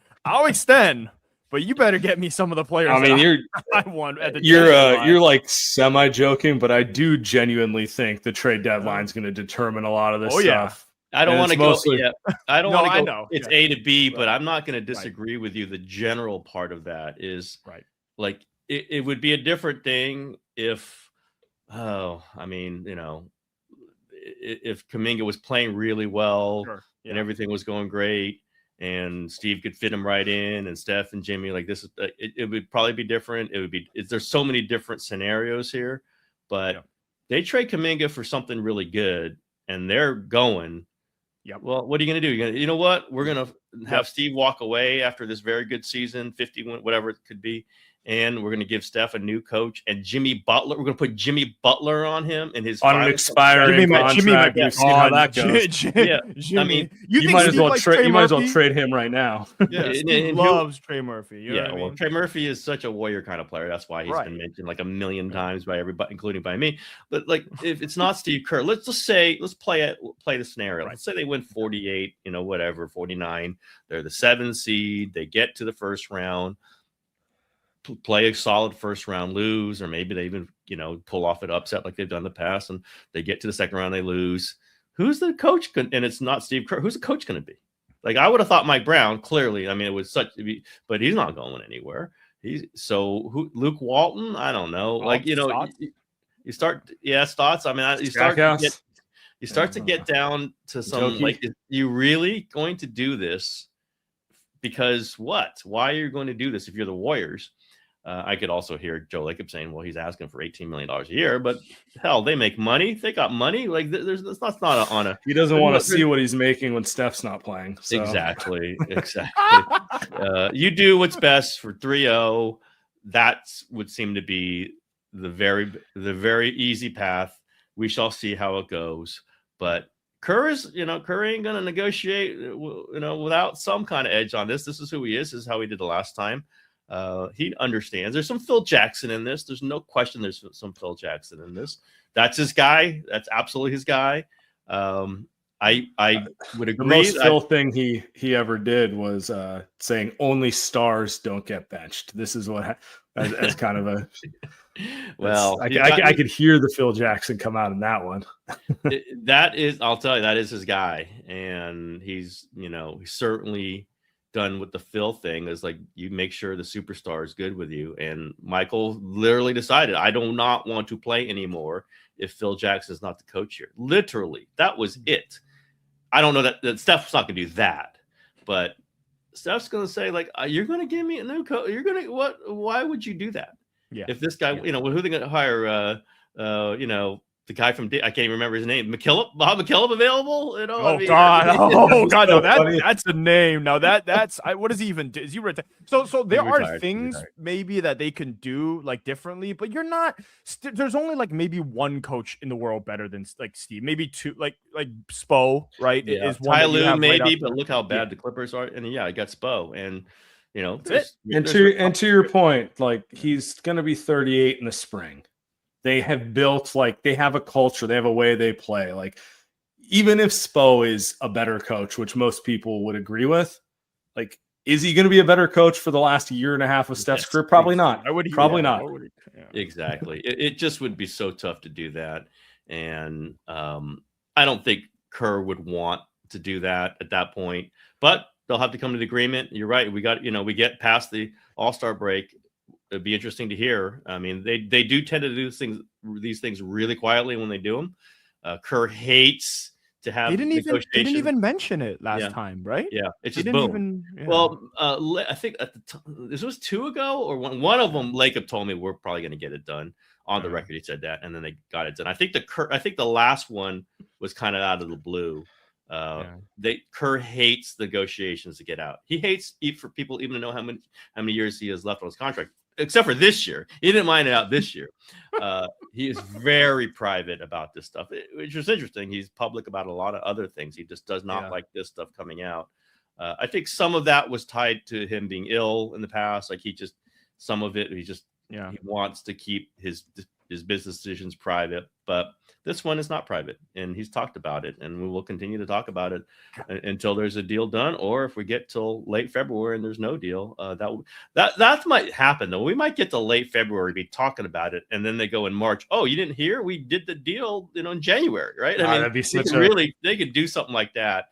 but you better get me some of the players. I mean, I want at the you're like semi joking, but I do genuinely think the trade deadline is going to determine a lot of this stuff. I don't want to go. Yeah, I don't want to go. Know. It's A to B, but I'm not going to disagree with you. The general part of that is like it would be a different thing if, if Kuminga was playing really well and everything was going great, and Steve could fit him right in, and Steph and Jimmy, like this is it would probably be different. It would be. There's so many different scenarios here, but they trade Kuminga for something really good, and they're going. Yep. Well, what are you going to do? You know what? We're going to have Steve walk away after this very good season, 50, whatever it could be. And we're going to give Steph a new coach and Jimmy Butler. We're going to put Jimmy Butler on him and his on an expiring contract. You've seen how that goes. I mean, you might as well trade. You might as well trade him right now. Yeah, Steve loves Trey Murphy. You know what I mean? Trey Murphy is such a warrior kind of player. That's why he's been mentioned like a million times by everybody, including by me. But like, if it's not Steve Kerr, let's play the scenario. Let's say they win 48, 49. They're the 7th seed. They get to the first round. Play a solid first round, lose, or maybe they even pull off an upset like they've done in the past, and they get to the second round, they lose. Who's the coach? And it's not Steve Kerr. Who's the coach going to be? Like, I would have thought Mike Brown. Clearly, I mean, it was but he's not going anywhere. Luke Walton? I don't know. Like Stotts? You start, Stotts. I mean, you start to get down to some like, are you really going to do this? Because what? Why are you going to do this if you're the Warriors? I could also hear Joe Lacob saying, well, he's asking for $18 million a year, but hell, they make money. They got money. Like that's not on a. He doesn't want to see what he's making when Steph's not playing. So. Exactly. You do what's best for 3-0. That would seem to be the very easy path. We shall see how it goes. But Kerr ain't going to negotiate, without some kind of edge on this. This is who he is. This is how he did the last time. He understands. There's some Phil Jackson in this. There's no question there's some Phil Jackson in this. That's his guy. That's absolutely his guy. I would The agree. most Phil thing he ever did was saying only stars don't get benched. This is what as kind of a well, I could hear the Phil Jackson come out in that one. That is, I'll tell you, that is his guy, and he's he's certainly done with the Phil thing. Is like, you make sure the superstar is good with you. And Michael literally decided, I do not want to play anymore if Phil Jackson is not the coach here. Literally, that was it. I don't know that Steph's not going to do that, but Steph's going to say, like, you're going to give me a new coach. You're going to what? Why would you do that? Yeah. If this guy, who are they going to hire? The guy from I can't even remember his name. Bob McKillop available? God! Oh God! No, that's a name. No, that's what does he even do? Is he retired? So there are things maybe that they can do like differently, but you're not. There's only like maybe one coach in the world better than like Steve. Maybe two, like Spo, right? Yeah. Is one Ty Lue maybe, right, but look how bad the Clippers are. And I got Spo, and to your point, like, he's going to be 38 in the spring. They have built, like, they have a culture, they have a way they play. Like, even if Spo is a better coach, which most people would agree with, like, is he going to be a better coach for the last year and a half of Steph's career? Probably not. Probably not. Exactly. It just would be so tough to do that. And I don't think Kerr would want to do that at that point, but they'll have to come to the agreement. You're right. We we get past the All-Star break. It'd be interesting to hear. I mean, they do tend to do these things really quietly when they do them. Kerr hates to have. They didn't even mention it last time, right? Yeah, it's just boom. Well, I think at the time, this was 2 ago, or one of them. Lacob told me we're probably going to get it done on the record. He said that, and then they got it done. I think the last one was kind of out of the blue. Kerr hates negotiations to get out. He hates for people even to know how many years he has left on his contract. Except for this year. He didn't mind it out this year. He is very private about this stuff, which is interesting. He's public about a lot of other things. He just does not like this stuff coming out. I think some of that was tied to him being ill in the past. Like, he wants to keep his business decisions private. But this one is not private, and he's talked about it, and we will continue to talk about it until there's a deal done, or if we get till late February and there's no deal. That might happen, though. We might get to late February, be talking about it, and then they go in March. Oh, you didn't hear? We did the deal, in January, right? I mean, that'd be they could do something like that.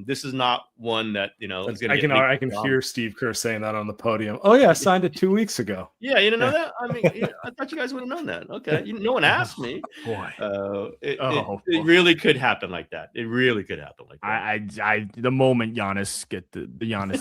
This is not one that is going to. I can hear Steve Kerr saying that on the podium. Oh yeah, I signed it 2 weeks ago. Yeah, you didn't know that. I mean, I thought you guys would have known that. Okay, no one asked me. Boy, it really could happen like that. It really could happen like that. The moment Giannis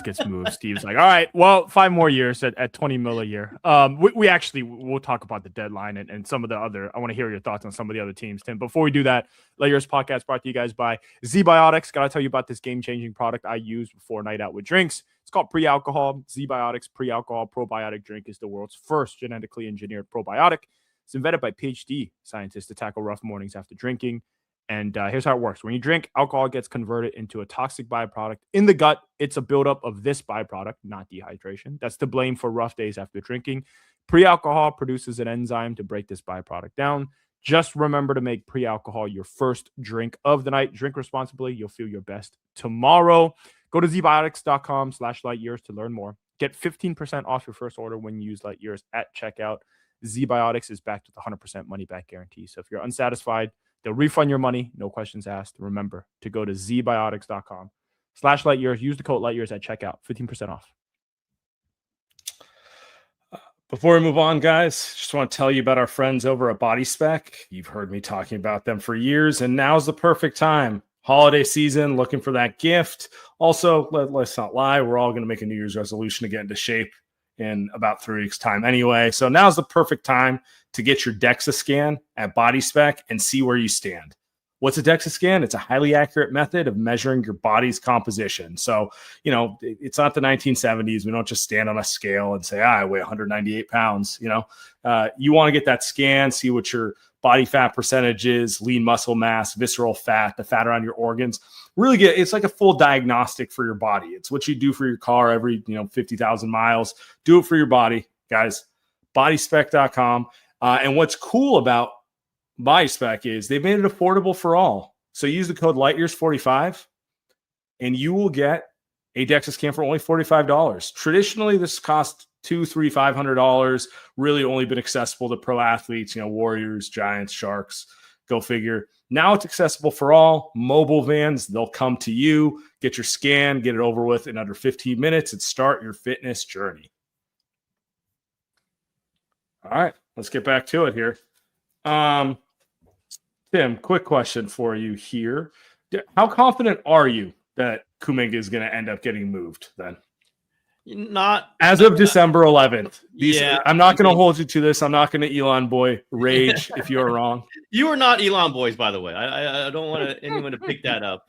gets moved, Steve's like, all right, well, 5 more years at 20 mil a year. We'll talk about the deadline and some of the other. I want to hear your thoughts on some of the other teams, Tim. Before we do that, Light Years Podcast brought to you guys by Z-Biotics. Gotta tell you about this game-changing product I use before a night out with drinks. It's called Pre-Alcohol. Z-Biotics Pre-Alcohol Probiotic Drink is the world's first genetically engineered probiotic. It's invented by PhD scientists to tackle rough mornings after drinking. And here's how it works. When you drink, alcohol gets converted into a toxic byproduct. In the gut, it's a buildup of this byproduct, not dehydration. That's to blame for rough days after drinking. Pre-alcohol produces an enzyme to break this byproduct down. Just remember to make pre-alcohol your first drink of the night. Drink responsibly. You'll feel your best tomorrow. Go to zbiotics.com/lightyears to learn more. Get 15% off your first order when you use Lightyears at checkout. Z-Biotics is backed with a 100% money-back guarantee. So if you're unsatisfied, they'll refund your money. No questions asked. Remember to go to zbiotics.com/lightyears. Use the code lightyears at checkout. 15% off. Before we move on, guys, just want to tell you about our friends over at Body Spec. You've heard me talking about them for years, and now's the perfect time. Holiday season, looking for that gift. Also, let's not lie, we're all going to make a New Year's resolution to get into shape in about 3 weeks' time anyway. So now's the perfect time to get your DEXA scan at Body Spec and see where you stand. What's a DEXA scan? It's a highly accurate method of measuring your body's composition. So, it's not the 1970s. We don't just stand on a scale and say, I weigh 198 pounds. You want to get that scan, see what your body fat percentage is, lean muscle mass, visceral fat, the fat around your organs. Really it's like a full diagnostic for your body. It's what you do for your car every, 50,000 miles. Do it for your body, guys. Bodyspec.com. And what's cool about Body Spec is they've made it affordable for all. So use the code LightYears45 and you will get a DEXA scan for only $45. Traditionally, this cost $200, $300, $500. Really only been accessible to pro athletes, Warriors, Giants, Sharks, go figure. Now it's accessible for all. Mobile vans, they'll come to you, get your scan, get it over with in under 15 minutes, and start your fitness journey. All right, let's get back to it here. Tim, quick question for you here. How confident are you that Kuminga is going to end up getting moved then? Not as of December 11th. I'm not going to mean, hold you to this. I'm not going to Elon Boy rage if you're wrong. You are not Elon Boys, by the way. I don't want anyone to pick that up.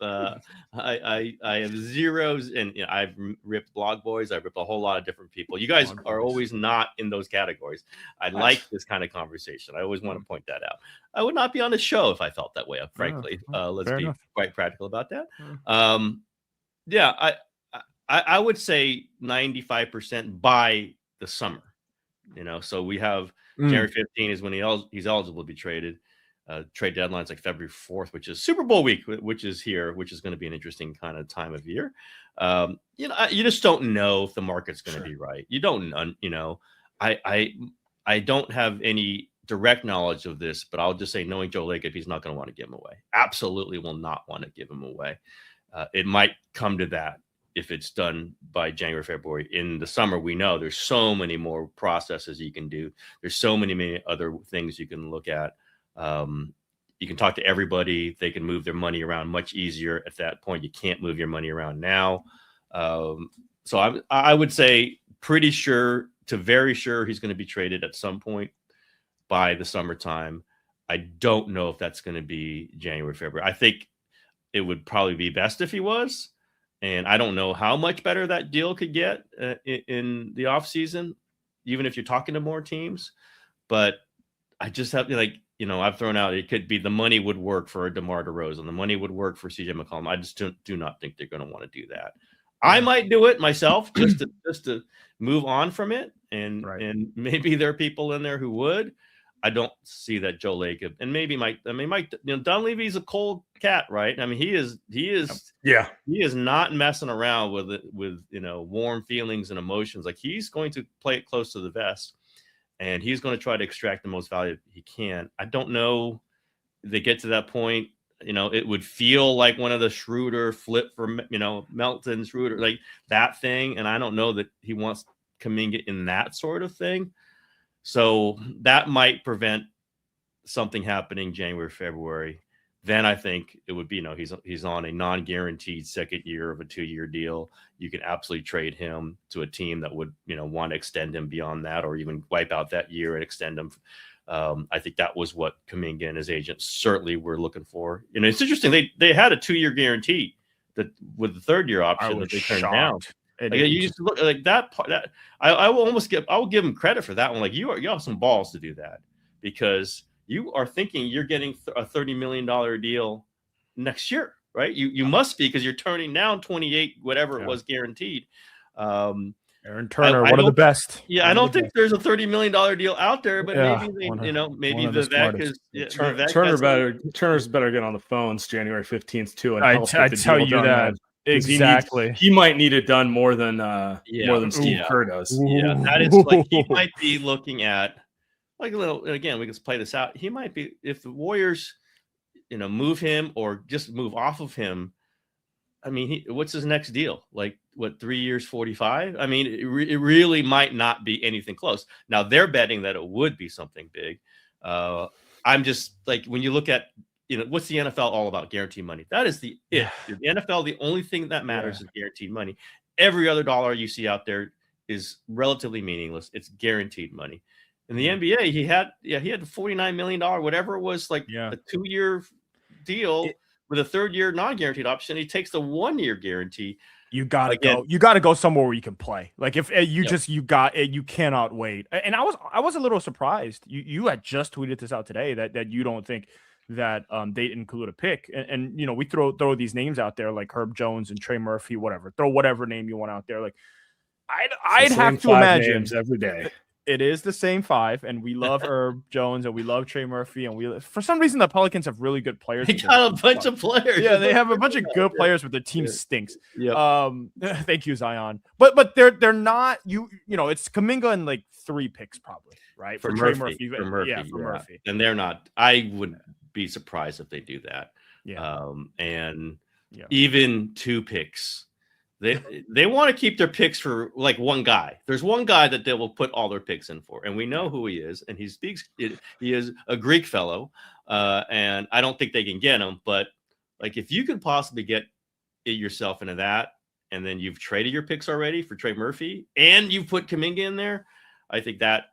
I have zeros, and I've ripped blog boys. I've ripped a whole lot of different people. You guys are always not in those categories. I like this kind of conversation. I always want to point that out. I would not be on the show if I felt that way, frankly. Let's be quite practical about that. I would say 95% by the summer. So we have January 15 is when he's eligible to be traded. Trade deadline's like February 4th, which is Super Bowl week, which is here, which is going to be an interesting kind of time of year. You just don't know if the market's going to be right. You don't, I don't have any direct knowledge of this, but I'll just say, knowing Joe Lacob, he's not going to want to give him away. Absolutely will not want to give him away. It might come to that if it's done by January, February. In the summer, we know there's so many more processes you can do. There's so many other things you can look at. You can talk to everybody. They can move their money around much easier at that point. You can't move your money around now. So I would say pretty sure to very sure he's going to be traded at some point by the summertime. I don't know if that's going to be January, February. I think it would probably be best if he was. And I don't know how much better that deal could get in the offseason, even if you're talking to more teams. But I just have I've thrown out, it could be the money would work for a DeMar DeRozan. The money would work for CJ McCollum. I just do not think they're going to want to do that. I might do it myself just to move on from it. And maybe there are people in there who would. I don't see that Joe Lacob, and maybe Mike. Don Levy's a cold cat, right? I mean, he is not messing around with it, with warm feelings and emotions. Like, he's going to play it close to the vest, and he's going to try to extract the most value he can. I don't know if they get to that point. It would feel like one of the Schroeder flip for Melton Schroeder, like that thing, and I don't know that he wants Kuminga in that sort of thing. So that might prevent something happening January, February. Then I think it would be, he's on a non-guaranteed second year of a 2-year deal. You can absolutely trade him to a team that would, want to extend him beyond that, or even wipe out that year and extend him. I think that was what Kuminga and his agents certainly were looking for. It's interesting. They had a 2-year guarantee that with the 3rd-year option that they turned down. You just look like that part. That I will give him credit for that one. Like, you have some balls to do that, because you are thinking you're getting a $30 million deal next year, right? You must be, because you're turning down 28, whatever it was guaranteed. Aaron Turner, one of the best. Yeah, I don't think there's a $30 million deal out there, but maybe Vivek is. Turner's better get on the phones January 15th too. And I tell you that. Exactly. He might need it done more than Steve Kerr does. Yeah, that is like, he might be looking at like a little. And again, we can play this out. He might be, if the Warriors, move him or just move off of him. I mean, what's his next deal? Like, what, 3 years, 45? I mean, it really might not be anything close. Now they're betting that it would be something big. I'm just like, when you look at, what's the NFL all about? Guaranteed money. That is the NFL. The only thing that matters is guaranteed money. Every other dollar you see out there is relatively meaningless. It's guaranteed money. In the NBA, he had the $49 million, whatever it was, like a 2-year deal with a 3rd-year non-guaranteed option. He takes the 1-year guarantee. You gotta go. You gotta go somewhere where you can play. Like, if you cannot wait. And I was a little surprised. You had just tweeted this out today that you don't think that they include a pick, and we throw these names out there like Herb Jones and Trey Murphy, whatever. Throw whatever name you want out there. Like, I'd have to imagine every day. it is the same 5, and we love Herb Jones and we love Trey Murphy, and for some reason the Pelicans have really good players. They got a bunch of players. Yeah, they have a bunch of good players, but their team stinks. Yeah. Thank you, Zion. But they're not you know, it's Kuminga and like 3 picks probably, right? For Trey Murphy. For Murphy. And they're not. I would be surprised if they do that. Yeah. And even 2 picks. They want to keep their picks for like one guy. There's one guy that they will put all their picks in for, and we know who he is. And he is a Greek fellow, and I don't think they can get him. But like, if you could possibly get yourself into that, and then you've traded your picks already for Trey Murphy, and you put Kuminga in there, I think that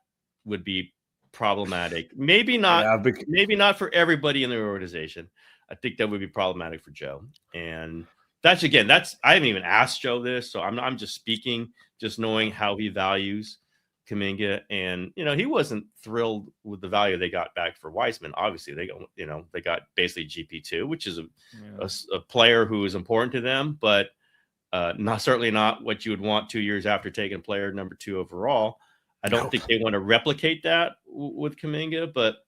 would be problematic. Maybe not. Maybe not for everybody in the organization. I think that would be problematic for Joe. And I haven't even asked Joe this, so I'm just speaking, just knowing how he values Kuminga. And, he wasn't thrilled with the value they got back for Wiseman. Obviously, they got basically GP2, which is a player who is important to them, but certainly not what you would want 2 years after taking player number 2 overall. I don't think they want to replicate that with Kuminga, but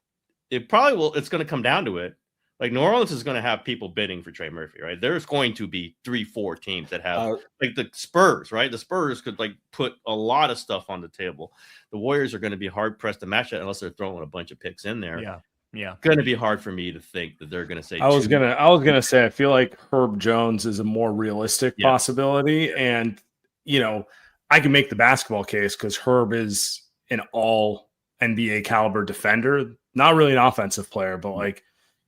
it probably will. It's going to come down to it. Like, New Orleans is going to have people bidding for Trey Murphy, right? There's going to be 3-4 teams that have like the Spurs, right? The Spurs could like put a lot of stuff on the table. The Warriors are going to be hard pressed to match that unless they're throwing a bunch of picks in there. Yeah. Going to be hard for me to think that they're going to say. I was gonna say I feel like Herb Jones is a more realistic possibility, and I can make the basketball case because Herb is an all NBA caliber defender, not really an offensive player, but like.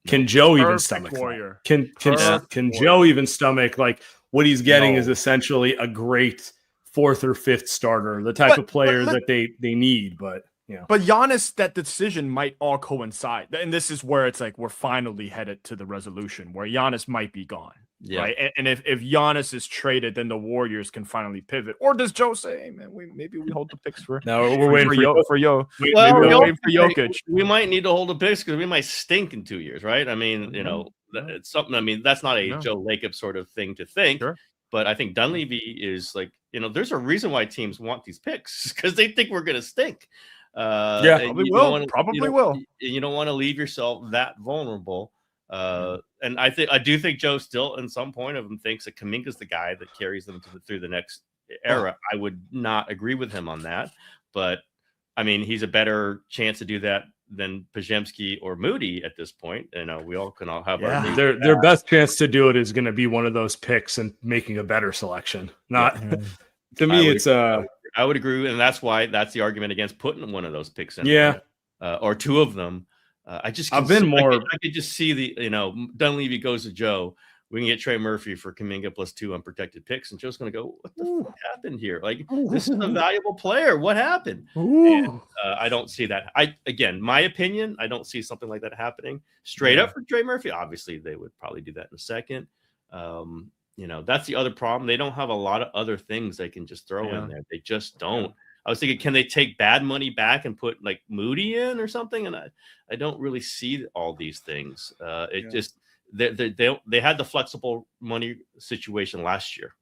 Can Joe even stomach that? Can Joe even stomach like what he's getting is essentially a great 4th or 5th starter, the type of player that they need. But But Giannis, that decision might all coincide, and this is where it's like we're finally headed to the resolution where Giannis might be gone. Yeah. Right. And if Giannis is traded, then the Warriors can finally pivot. Or does Joe say, hey, man, maybe we hold the picks for we're waiting for Jokic. We might need to hold the picks because we might stink in 2 years, right? I mean, it's something. I mean, that's not a Joe Lacob sort of thing to think. Sure. But I think Dunleavy is like, there's a reason why teams want these picks because they think we're going to stink. Probably will. You don't want to leave yourself that vulnerable. And I do think Joe still, in some point of him, thinks that Kuminga's the guy that carries them through the next era. I would not agree with him on that, but I mean, he's a better chance to do that than Podziemski or Moody at this point. We all can have their best chance to do it is going to be one of those picks and making a better selection. Not to me, I would agree, and that's the argument against putting one of those picks in. Yeah, or 2 of them. I could just see the Dunleavy goes to Joe. We can get Trey Murphy for Kuminga plus 2 unprotected picks, and Joe's going to go, what the fuck happened here? Like, this is a valuable player. What happened? And, I don't see that. My opinion, I don't see something like that happening straight up for Trey Murphy. Obviously, they would probably do that in a second. That's the other problem. They don't have a lot of other things they can just throw in there. They just don't. I was thinking, can they take bad money back and put like Moody in or something? And I don't really see all these things. Just they had the flexible money situation last year,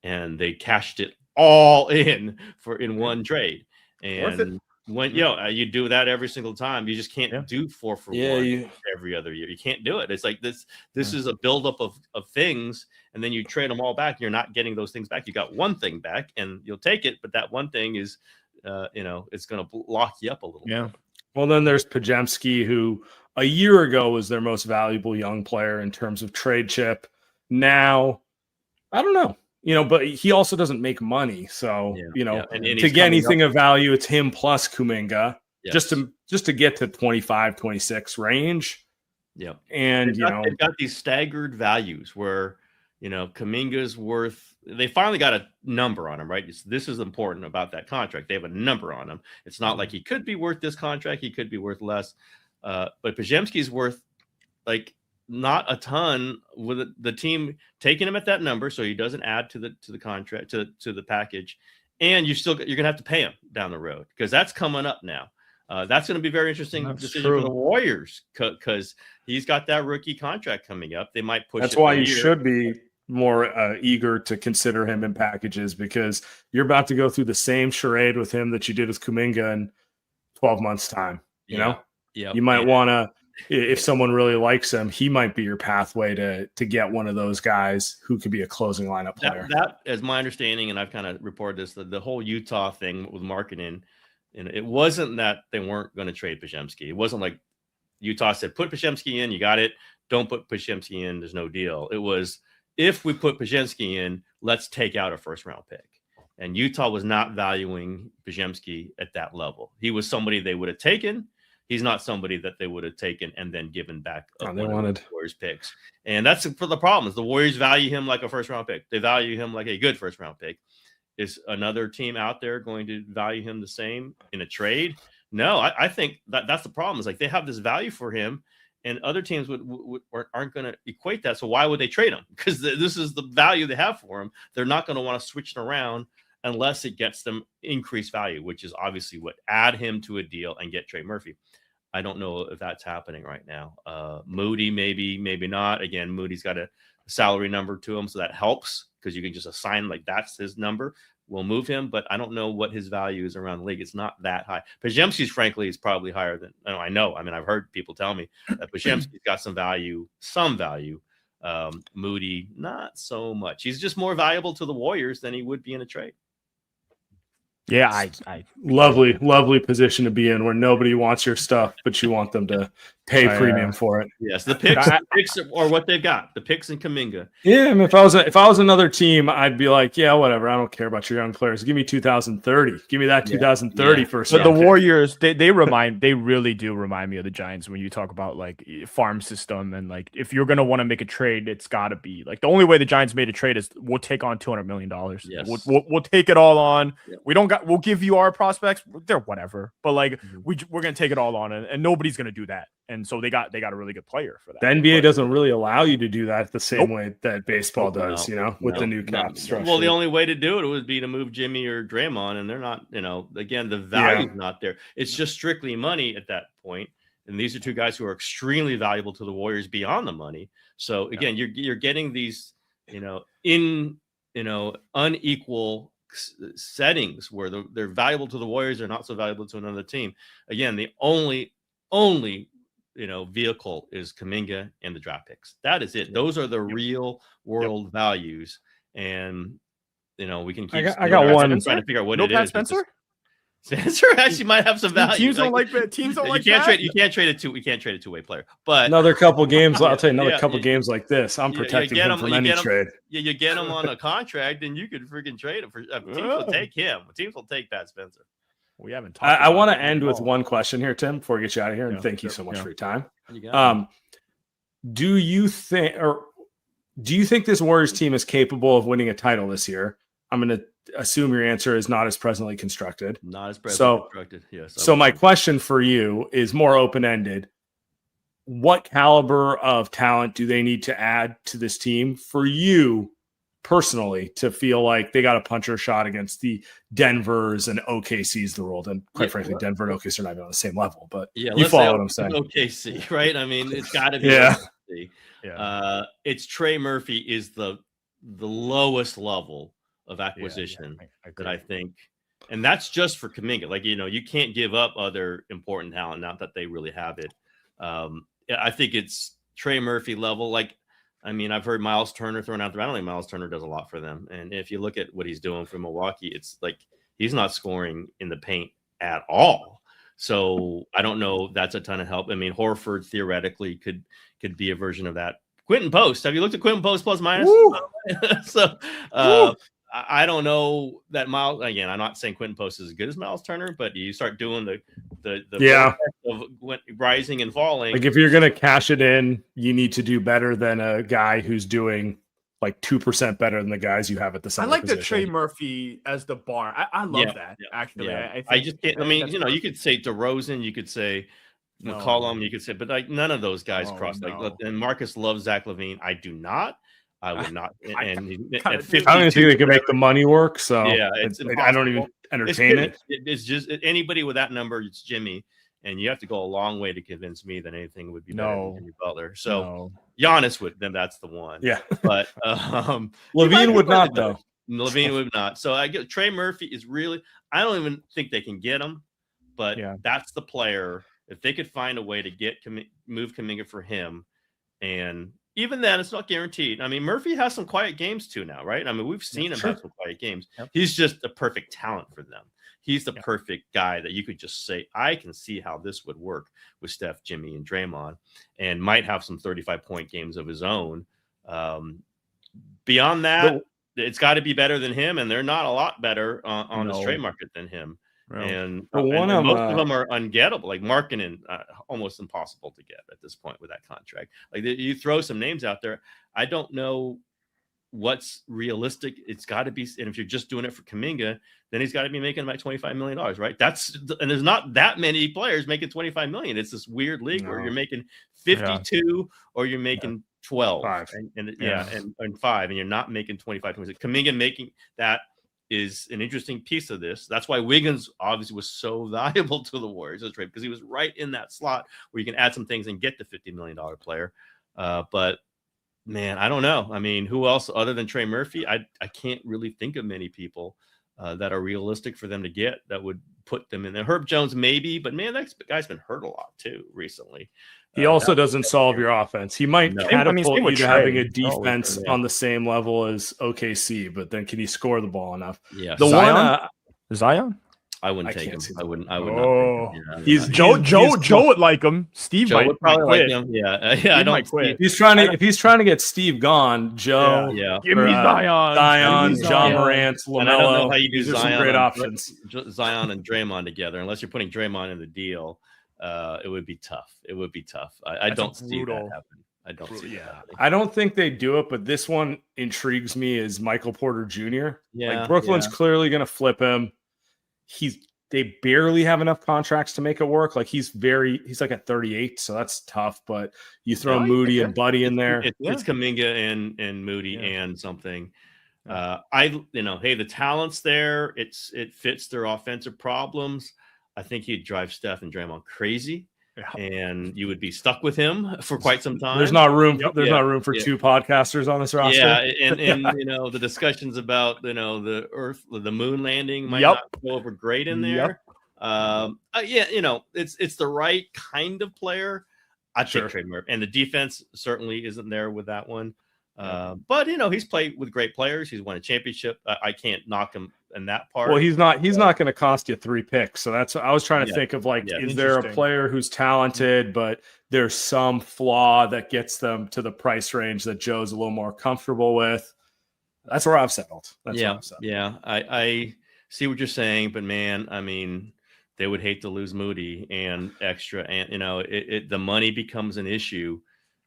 and they cashed it all in one trade. And when you do that every single time, you just can't do 4 for 1 every other year. You can't do it. It's like this is a buildup of things, and then you trade them all back. You're not getting those things back. You got one thing back, and you'll take it, but that one thing is, it's going to lock you up a little bit. Well, then there's Podziemski, who a year ago was their most valuable young player in terms of trade chip. Now, I don't know. But he also doesn't make money. So, and to get anything of value, it's him plus Kuminga just to get to 25, 26 range. Yeah. And, they've got these staggered values where, Kuminga's worth, they finally got a number on him, right? This is important about that contract. They have a number on him. It's not like he could be worth this contract. He could be worth less. But Podziemski's worth like not a ton with the team taking him at that number, so he doesn't add to the contract to the package, and you're gonna have to pay him down the road because that's coming up now. That's going to be very interesting decision for the Warriors because he's got that rookie contract coming up. They might push. That's why you should be eager to consider him in packages, because you're about to go through the same charade with him that you did with Kuminga in 12 months time. You know, you might want to, if someone really likes him, he might be your pathway to get one of those guys who could be a closing lineup player. That is my understanding, and I've kind of reported this, the whole Utah thing with marketing, and it wasn't that they weren't going to trade Podziemski. It wasn't like Utah said, put Podziemski in, you got it. Don't put Podziemski in, there's no deal. It was, if we put Podziemski in, let's take out a first-round pick. And Utah was not valuing Podziemski at that level. He was somebody they would have taken. He's not somebody that they would have taken and then given back they wanted Warriors picks. And that's for the problem is the Warriors value him like a first-round pick. They value him like a good first-round pick. Is another team out there going to value him the same in a trade? No, I think that's the problem. Is like they have this value for him, and other teams aren't going to equate that. So why would they trade him? Because this is the value they have for him. They're not going to want to switch it around unless it gets them increased value, which is obviously what add him to a deal and get Trey Murphy. I don't know if that's happening right now. Moody, maybe not. Again, Moody's got a salary number to him, so that helps because you can just assign like that's his number. We'll move him, but I don't know what his value is around the league. It's not that high. Podziemski's, frankly, is probably higher than I know. I mean, I've heard people tell me that Podziemski's got some value. Moody, not so much. He's just more valuable to the Warriors than he would be in a trade. Yeah, I lovely position to be in, where nobody wants your stuff, but you want them to pay premium for it. Yes, the picks are what they've got. The picks and Kuminga. Yeah, I mean, if I was another team, I'd be like, yeah, whatever. I don't care about your young players. Give me 2030. Give me that 2030 first. But the Warriors, they really do remind me of the Giants when you talk about like farm system and like if you're gonna want to make a trade, it's got to be like the only way the Giants made a trade is we'll take on $200 million. Yes. We'll take it all on. Yeah. We'll give you our prospects. They're whatever, but like we're gonna take it all on, and nobody's gonna do that. And so they got a really good player for that. The NBA doesn't really allow you to do that the same way that baseball does, with the new cap structure. Well, the only way to do it would be to move Jimmy or Draymond, and they're not, again, the value's not there. It's just strictly money at that point. And these are two guys who are extremely valuable to the Warriors beyond the money. So again, you're getting these, unequal settings where they're valuable to the Warriors, they're not so valuable to another team. Again, the only vehicle is Kuminga and the draft picks. That is it. Those are the real world values. And we can keep I got one trying to figure out what it Pat is. Spencer? Spencer actually might have some value. Teams don't like that. You can't trade a two-way player. But another couple games, I'll tell you, another games like this, I'm protecting him from any trade. You get him on a contract, and you could freaking trade him for teams will take him. Teams will take Pat Spencer. We haven't talked. I want to end with one question here, Tim, before we get you out of here, and thank you so much for your time. Do you think this Warriors team is capable of winning a title this year? I'm going to assume your answer is not as presently constructed. Not as presently constructed. Yes. So my question for you is more open-ended. What caliber of talent do they need to add to this team for you personally to feel like they got a puncher shot against the Denvers and OKCs of the world? And quite frankly, Denver and OKC are not even on the same level, but you follow what I'm saying. OKC, right? I mean, it's got to be OKC. It's Trey Murphy is the lowest level of acquisition that I think, and that's just for Kuminga. Like, you can't give up other important talent, not that they really have it. I think it's Trey Murphy level. Like, I mean, I've heard Myles Turner thrown out there. I don't think Myles Turner does a lot for them. And if you look at what he's doing for Milwaukee, it's like he's not scoring in the paint at all. So I don't know if that's a ton of help. I mean, Horford theoretically could be a version of that. Quentin Post. Have you looked at Quentin Post plus minus? So I don't know that Myles. Again, I'm not saying Quentin Post is as good as Myles Turner, but you start doing the of rising and falling. Like if you're gonna cash it in, you need to do better than a guy who's doing like 2% better than the guys you have at the center. I like position. the Trey Murphy as the bar. I love that actually. I just can't. I mean, you could say DeRozan, you could say McCollum, you could say, but like none of those guys cross. Like, and Marcus loves Zach LaVine. I do not. I would not. And I don't even think they can make the money work. So I don't even entertain it. It's just anybody with that number. It's Jimmy, and you have to go a long way to convince me that anything would be better than Jimmy Butler. So No. Giannis would, then that's the one. Yeah. But Levine would not, though. Levine would not. So I get Trey Murphy is really, I don't even think they can get him, but that's the player. If they could find a way to move Kuminga for him, and even then, it's not guaranteed. I mean, Murphy has some quiet games too now, right? I mean, we've seen him have some quiet games. Yep. He's just a perfect talent for them. He's the perfect guy that you could just say, I can see how this would work with Steph, Jimmy, and Draymond, and might have some 35-point games of his own. Beyond that, it's got to be better than him, and they're not a lot better on the trade market than him. Really? And most of them are ungettable, like Markkanen, almost impossible to get at this point with that contract. Like you throw some names out there, I don't know what's realistic. It's got to be, and if you're just doing it for Kuminga, then he's got to be making about $25 million, right? And there's not that many players making $25 million. It's this weird league where you're making 52 or you're making 12, and 5, and you're not making 25, 26. Kuminga making that is an interesting piece of this. That's why Wiggins obviously was so valuable to the Warriors, right? Because he was right in that slot where you can add some things and get the $50 million player. But man, I don't know. I mean, who else other than Trey Murphy? I can't really think of many people that are realistic for them to get that would put them in there. Herb Jones maybe, but man, that guy's been hurt a lot too recently. He also doesn't solve your offense. He might catapult you to having a defense on the same level as OKC, but then can he score the ball enough? Yeah, Zion. I wouldn't take him. I would not. He's Joe would like him. Steve would probably like him. I don't quit. If he's trying to get Steve gone, Joe. Give me Zion, John Morant, LaMelo. And I don't know how you do These Zion. Are some great options. Zion and Draymond together, unless you're putting Draymond in the deal. It would be tough. I don't see that happen. I don't see that happening. I don't think they do it, but this one intrigues me is Michael Porter Jr. Like Brooklyn's clearly going to flip him. They barely have enough contracts to make it work. Like he's like at 38, so that's tough. But you throw Moody and Buddy in there. It's Kuminga and Moody and something. The talent's there. It fits their offensive problems. I think he'd drive Steph and Draymond crazy, and you would be stuck with him for quite some time. There's not room. There's not room for two podcasters on this roster. Yeah, and the discussions about the moon landing might not go over great in there. It's the right kind of player. I think Trey Murphy, and the defense certainly isn't there with that one. But he's played with great players. He's won a championship. I can't knock him in that part. Well, he's not going to cost you 3 picks. So that's what I was trying to think of. Like, is there a player who's talented, but there's some flaw that gets them to the price range that Joe's a little more comfortable with? That's where I've settled. I see what you're saying, but man, I mean, they would hate to lose Moody and extra, and the money becomes an issue.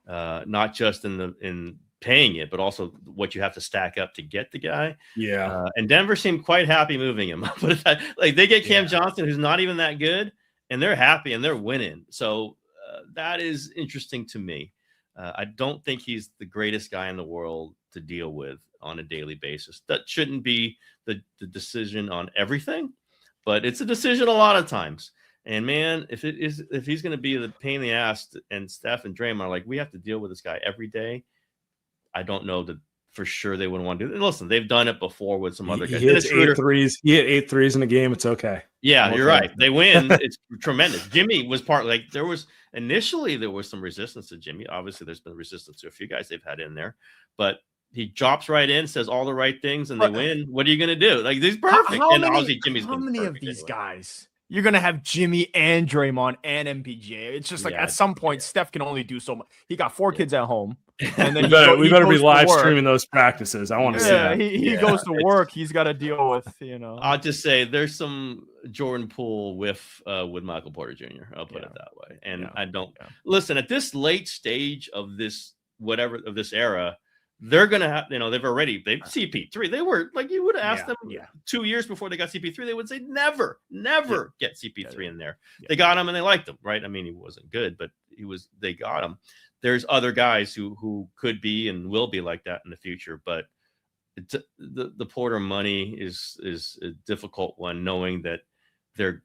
Not just in paying it, but also what you have to stack up to get the guy. And Denver seemed quite happy moving him. But like they get Cam Johnson, who's not even that good, and they're happy and they're winning. So that is interesting to me. I don't think he's the greatest guy in the world to deal with on a daily basis. That shouldn't be the decision on everything, but it's a decision a lot of times. And man, if he's going to be the pain in the ass, and Steph and Draymond are like, we have to deal with this guy every day, I don't know that for sure they wouldn't want to do it. And listen, they've done it before with some other guys. He hit 8 threes in a game. It's okay. Yeah, you're right. They win. It's tremendous. Jimmy was initially there was some resistance to Jimmy. Obviously, there's been resistance to a few guys they've had in there, but he drops right in, says all the right things, and they win. What are you going to do? Like, he's perfect. How many of these guys? You're going to have Jimmy and Draymond and MPJ. It's just like at some point, Steph can only do so much. He got 4 kids at home. And then we better be live streaming those practices. I want to see that. He goes to work. He's got to deal with, I'll just say there's some Jordan Poole with Michael Porter Jr. I'll put it that way. And I don't listen at this late stage of this era. They're going to have, they've CP3. They were like, you would have asked them 2 years before they got CP3. They would say, never get CP3 in there. They got him and they liked him, right? I mean, he wasn't good, but they got him. There's other guys who could be and will be like that in the future, but the Porter money is a difficult one, knowing that they're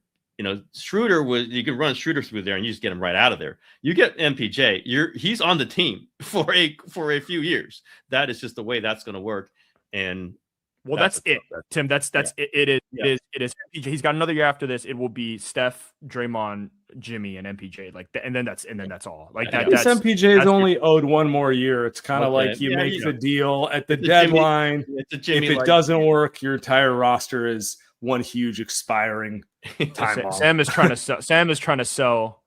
Schroeder you could run Schroeder through there and you just get him right out of there. You get MPJ, he's on the team for a few years. That is just the way that's going to work. And well, that's it, Tim. That's it. It is. MPJ. He's got another year after this. It will be Steph, Draymond, Jimmy, and MPJ. And then that's all. Like that. That's MPJ is only owed one more year. It's kind of like you make the deal at the deadline. If it doesn't work, your entire roster is one huge expiring time bomb. Sam is trying to sell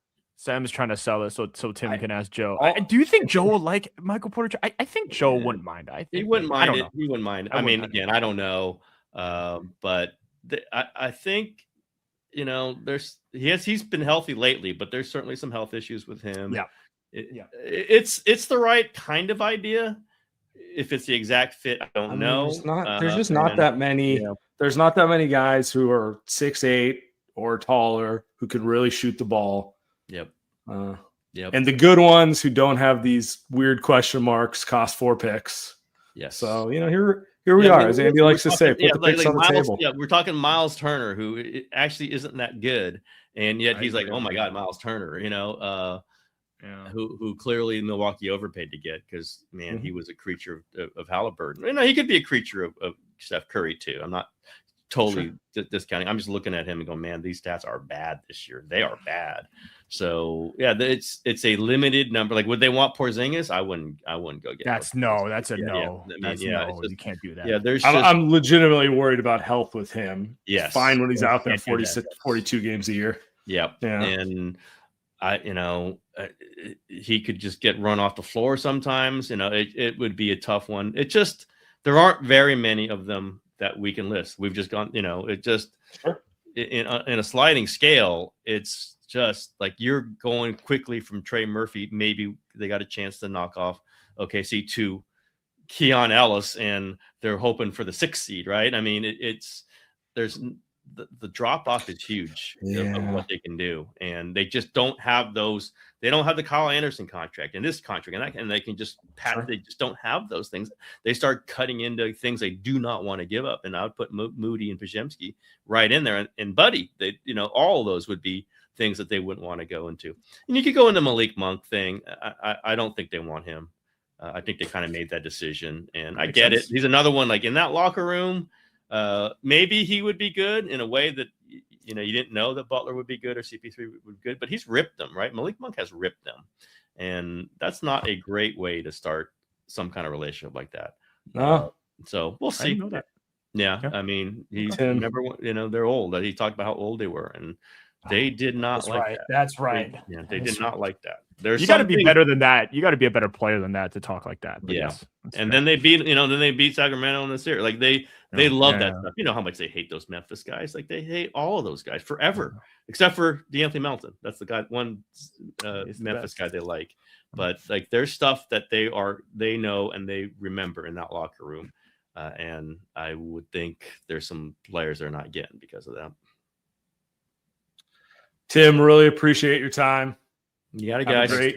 it so Tim can ask Joe. Do you think Joe will like Michael Porter? I think Joe wouldn't mind. He wouldn't mind it. He wouldn't mind. I mean, again, I don't know, but I think he's been healthy lately, but there's certainly some health issues with him. Yeah, it's the right kind of idea. If it's the exact fit, I don't know. There's just not that many. There's not that many guys who are 6'8" or taller who can really shoot the ball. Yep. And the good ones who don't have these weird question marks cost 4 picks. Yes. So here we are, as Andy likes to say, put the picks on the table. Yeah, we're talking Myles Turner, who actually isn't that good, and yet he's like, oh my God, Myles Turner, who clearly Milwaukee overpaid to get because he was a creature of Halliburton. He could be a creature of Steph Curry too. I'm not totally discounting. I'm just looking at him and going, man, these stats are bad this year. They are bad. So yeah, it's a limited number. Like, would they want Porzingis? I wouldn't go get. That's a no. You can't do that. Yeah, I'm legitimately worried about health with him. Yes, fine when he's out there 42 games a year. Yeah, and he could just get run off the floor sometimes. It would be a tough one. It just there aren't very many of them that we can list. We've just gone, it just in a sliding scale. It's just like you're going quickly from Trey Murphy. Maybe they got a chance to knock off OKC to Keon Ellis, and they're hoping for the 6th seed, right? I mean, there's the drop off is huge of what they can do, and they just don't have those. They don't have the Kyle Anderson contract and this contract, and they can just They just don't have those things. They start cutting into things they do not want to give up, and I would put Moody and Podziemski right in there, and Buddy. They, all of those would be things that they wouldn't want to go into. And you could go into Malik Monk thing. I don't think they want him. I think they kind of made that decision, and I get it. He's another one like in that locker room. Maybe he would be good in a way that you didn't know that Butler would be good or CP3 would be good, but he's ripped them, right? Malik Monk has ripped them, and that's not a great way to start some kind of relationship like that. No, so we'll see. I know that. Yeah, I mean, remember they're old. He talked about how old they were, and they did not that. That's right. They did not like that. You got to be better than that. You got to be a better player than that to talk like that. But then they beat Sacramento in the series. Like they love that stuff. You know how much they hate those Memphis guys. Like they hate all of those guys forever, except for DeAnthony Melton. That's the guy, one Memphis guy they like. But like there's stuff that they know and they remember in that locker room. And I would think there's some players they're not getting because of that. Tim, really appreciate your time. You got it, guys. Great